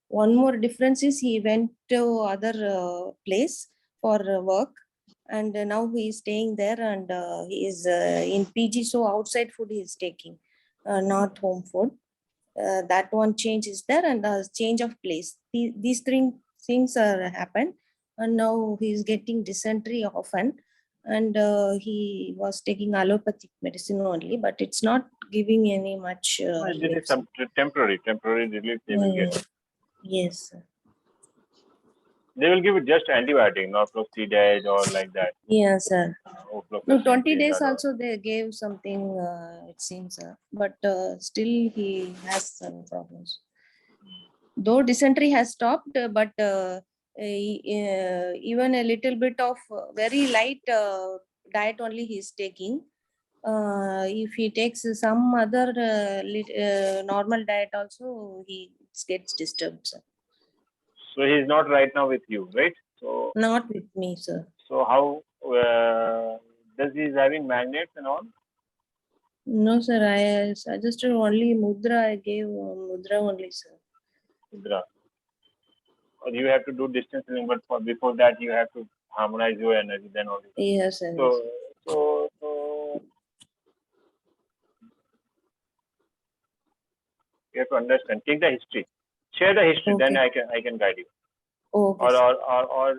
one more difference is he went to other place for work, and now he is staying there, and he is in PG, so outside food he is taking, not home food. That one change is there, and change of place. These three things are happened, and now he is getting dysentery often, and he was taking allopathic medicine only, but it's not giving any much This is relief. some temporary relief they will get. Yes, sir. They will give it just antibiotic, not Clostridioids or like that. Yes, sir. Ofloxacin, No, 20 days that also they gave something, it seems, but still he has some problems. Though dysentery has stopped, but even a little bit of very light diet only he is taking. If he takes some other normal diet also, he gets disturbed, sir. So he is not right now with you, right? So Not with me, sir. so how does he is having magnets and all? No, sir. I suggested only mudra. I gave mudra only, sir. Mudra. Or you have to do distance healing, but before that you have to harmonize your energy. Then only. Yes, sir. So you have to understand. Take the history. Share the history. Okay. Then I can guide you. Okay, Or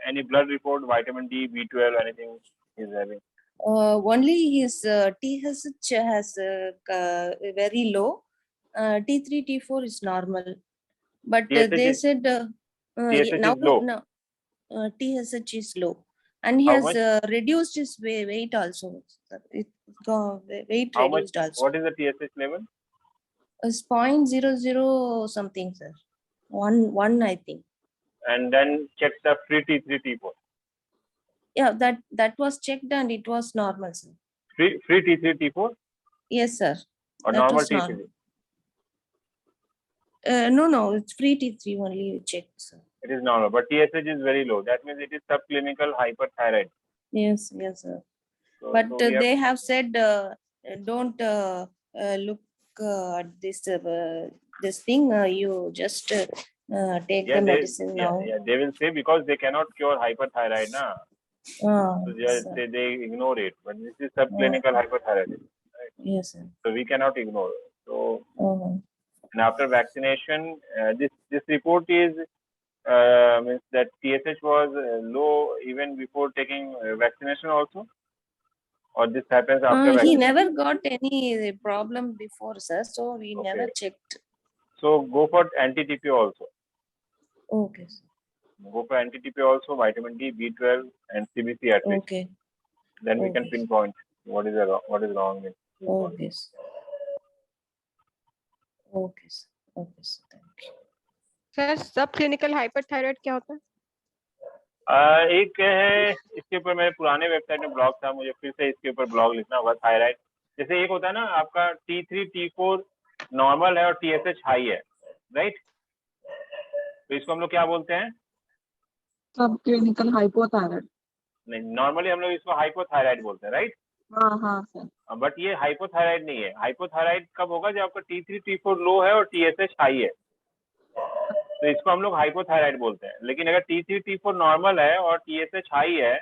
any blood report, vitamin D, B12, anything he's having. only his TSH has very low. T3, T4 is normal, but they said TSH now is low. no, TSH is low, and he How has much? reduced his weight also. It weight How much? reduced also. What is the TSH level? It's 0.00 something, sir. One I think. And then check the free T3, T4. Yeah, that was checked and it was normal, sir. Free T3, T4? Yes, sir. Or That normal was T3? No, it's free T3 only you checked, sir. It is normal, but TSH is very low. That means it is subclinical hyperthyroid. Yes, sir. So, But so they have said don't look at this thing. You just take the medicine now. Yeah, they will say because they cannot cure hyperthyroid, na. So they ignore it. But this is subclinical hyperthyroidism. Right? Yes, sir. So we cannot ignore. So and after vaccination, this report is means that TSH was low even before taking vaccination also, or this happens after He vaccination? never got any problem before, sir. So we never checked. So go for anti-TP also. Okay, sir. Go for anti-TP also, vitamin D, B12, and CBC at least. Okay. Then we can pinpoint what is wrong with. Okay, sir. Okay, sir. Okay, sir. Thank you. Sir सब clinical hyperthyroid क्या होता है? एक है, इसके ऊपर मेरे पुराने वेबसाइट में ब्लॉग था, मुझे फिर से इसके ऊपर ब्लॉग लिखना होगा. थायराइड जैसे एक होता है ना आपका T3, T4 नॉर्मल है और TSH हाई है, राइट? तो इसको हम लोग क्या बोलते हैं? सब क्लिनिकल हाइपोथायराइड. नहीं, नॉर्मली हम लोग इसको हाइपोथायराइड बोलते हैं, राइट? हाँ सर. बट ये हाइपोथायराइड नहीं है. हाइपोथायराइड कब होगा जब आपका T3, T4 लो है और TSH हाई है, तो इसको हम लोग हाइपोथायराइड बोलते हैं. लेकिन अगर T3, T4 नॉर्मल है और TSH हाई है,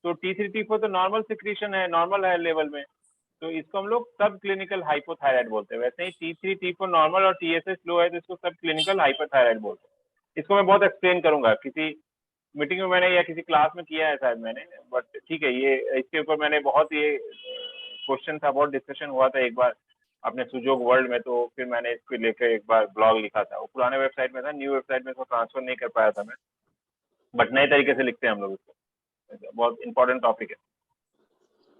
तो T3, T4 तो नॉर्मल सिक्रीशन है, नॉर्मल है लेवल में, तो इसको हम लोग सब क्लिनिकल हाइपोथायराइड बोलते हैं. वैसे ही T3, T4 नॉर्मल और TSH लो है तो इसको सब क्लिनिकल हाइपोथायराइड बोलते हैं. इसको मैं बहुत एक्सप्लेन करूंगा, किसी मीटिंग में मैंने या किसी क्लास में किया है शायद मैंने, बट ठीक है, ये इसके ऊपर मैंने बहुत ये क्वेश्चन था, बहुत डिस्कशन हुआ था एक बार अपने सुजोग वर्ल्ड में, तो फिर मैंने इसको लेकर एक बार ब्लॉग लिखा था. वो पुराने वेबसाइट में था, न्यू वेबसाइट में इसको ट्रांसफर नहीं कर पाया था मैं, बट नए तरीके से लिखते हैं हम लोग इसको. बहुत इंपॉर्टेंट टॉपिक है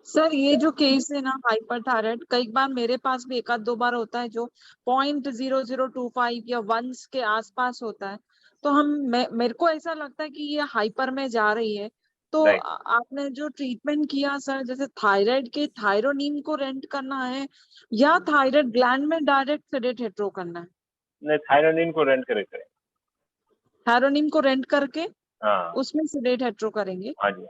सर. ये जो केस है ना हाइपरथायराइड, कई बार मेरे पास भी एक आध दो बार होता है जो 0.0025 या 1 के आसपास होता है, तो मेरे को ऐसा लगता है कि ये हाइपर में जा रही है. तो आपने जो ट्रीटमेंट किया सर, जैसे थायराइड के थायरोनिन को रेंट करना है या थायराइड ग्लैंड में डायरेक्ट सेडेट हेट्रो करना है? नहीं, थायरोनिन को रेंट करें. थायरोनिन को रेंट करके उसमें सेडेट हेट्रो करेंगे. हाँ जी.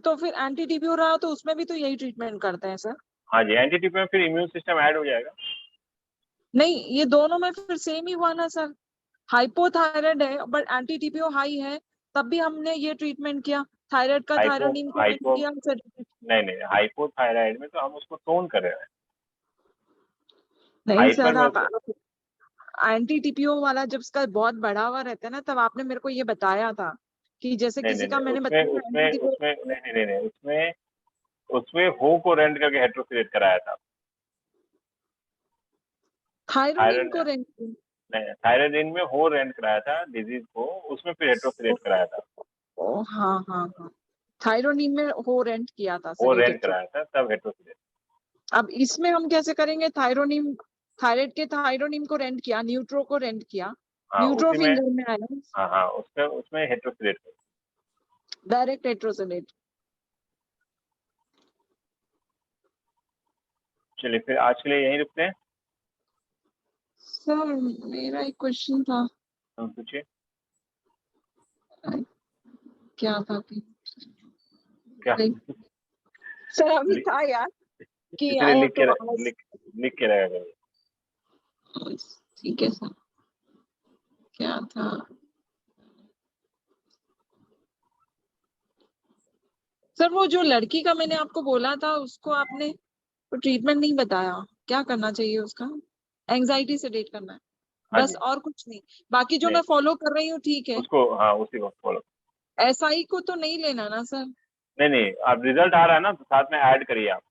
तो फिर एंटी टीबी हो रहा हो तो उसमें भी तो यही ट्रीटमेंट करते हैं सर? हाँ जी, एंटी टीबी में फिर इम्यून सिस्टम ऐड हो जाएगा. नहीं, ये दोनों में फिर सेम ही हुआ ना सर। हाइपोथायराइड है बट एंटी टीपीओ हाई है, तब भी हमने ये ट्रीटमेंट किया। थायराइड का थायरोनिम को हाइपो किया सर। नहीं, हाइपोथायराइड में तो हम उसको टोन कर रहे हैं। नहीं हाइपर सर, में आप एंटी टीपीओ वाला जब उसका बहुत बढ़ा हुआ रहता है ना, तब आपने मेरे को ये बताया था कि जैसे नहीं, किसी नहीं, का मैंने उसमें बताया उसमें anti-TPO उसमें नहीं, नहीं, उसमें हो को रेंट करके हेट्रोसिलेट कराया था। थायरोनिम को रेंट। नहीं, थायराइडिन में हो रेंट कराया था डिजीज को, उसमें फिर हेट्रोसिलेट कराया था। ओ हाँ हाँ हाँ, थायरोनिम में हो रेंट किया था वो सर, रेंट कराया था तब हेट्रोसिलेट। अब इसमें हम कैसे करेंगे? थायरोनिम, थायराइड के थायरोनिम को रेंट किया, न्यूट्रो को रेंट किया, हाँ, न्यूट्रो उसी में फिंगर में आया हाँ, उसमें हेट्रोसिलेट। डायरेक्ट हेट्रोसिलेट। चलिए फिर आज के लिए यहीं रुकते हैं। सर मेरा एक क्वेश्चन था। हम पूछिए। क्या था कि क्या? सर अभी था यार कि इसलिए आओ लिख के तो लिख के रखा करो। ठीक है सर। क्या था? सर वो जो लड़की का मैंने आपको बोला था, उसको आपने ट्रीटमेंट नहीं बताया, क्या करना चाहिए उसका? एंजाइटी से डेट करना है हाँ बस, जी, और कुछ नहीं। बाकी जो नहीं, मैं फॉलो कर रही हूँ ठीक है। उसको हाँ उसी को फॉलो। एसआई को तो नहीं लेना ना सर? नहीं, आप रिजल्ट आ रहा है ना तो साथ में ऐड करिए आप।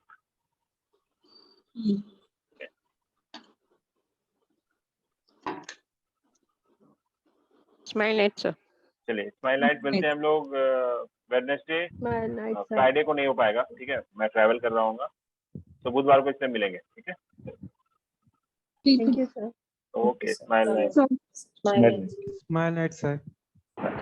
Smile night sir. चलिए स्माइल नाइट मिलते हैं हम लोग Wednesday. Smile night sir. Friday को नहीं हो पाएगा, ठीक है, मैं ट्रैवल कर रहा हूँ, तो बुधवार को इससे मिलेंगे, ठीक है। ठीक थैंक है you sir. Okay, smile night. Smile. Smile night sir.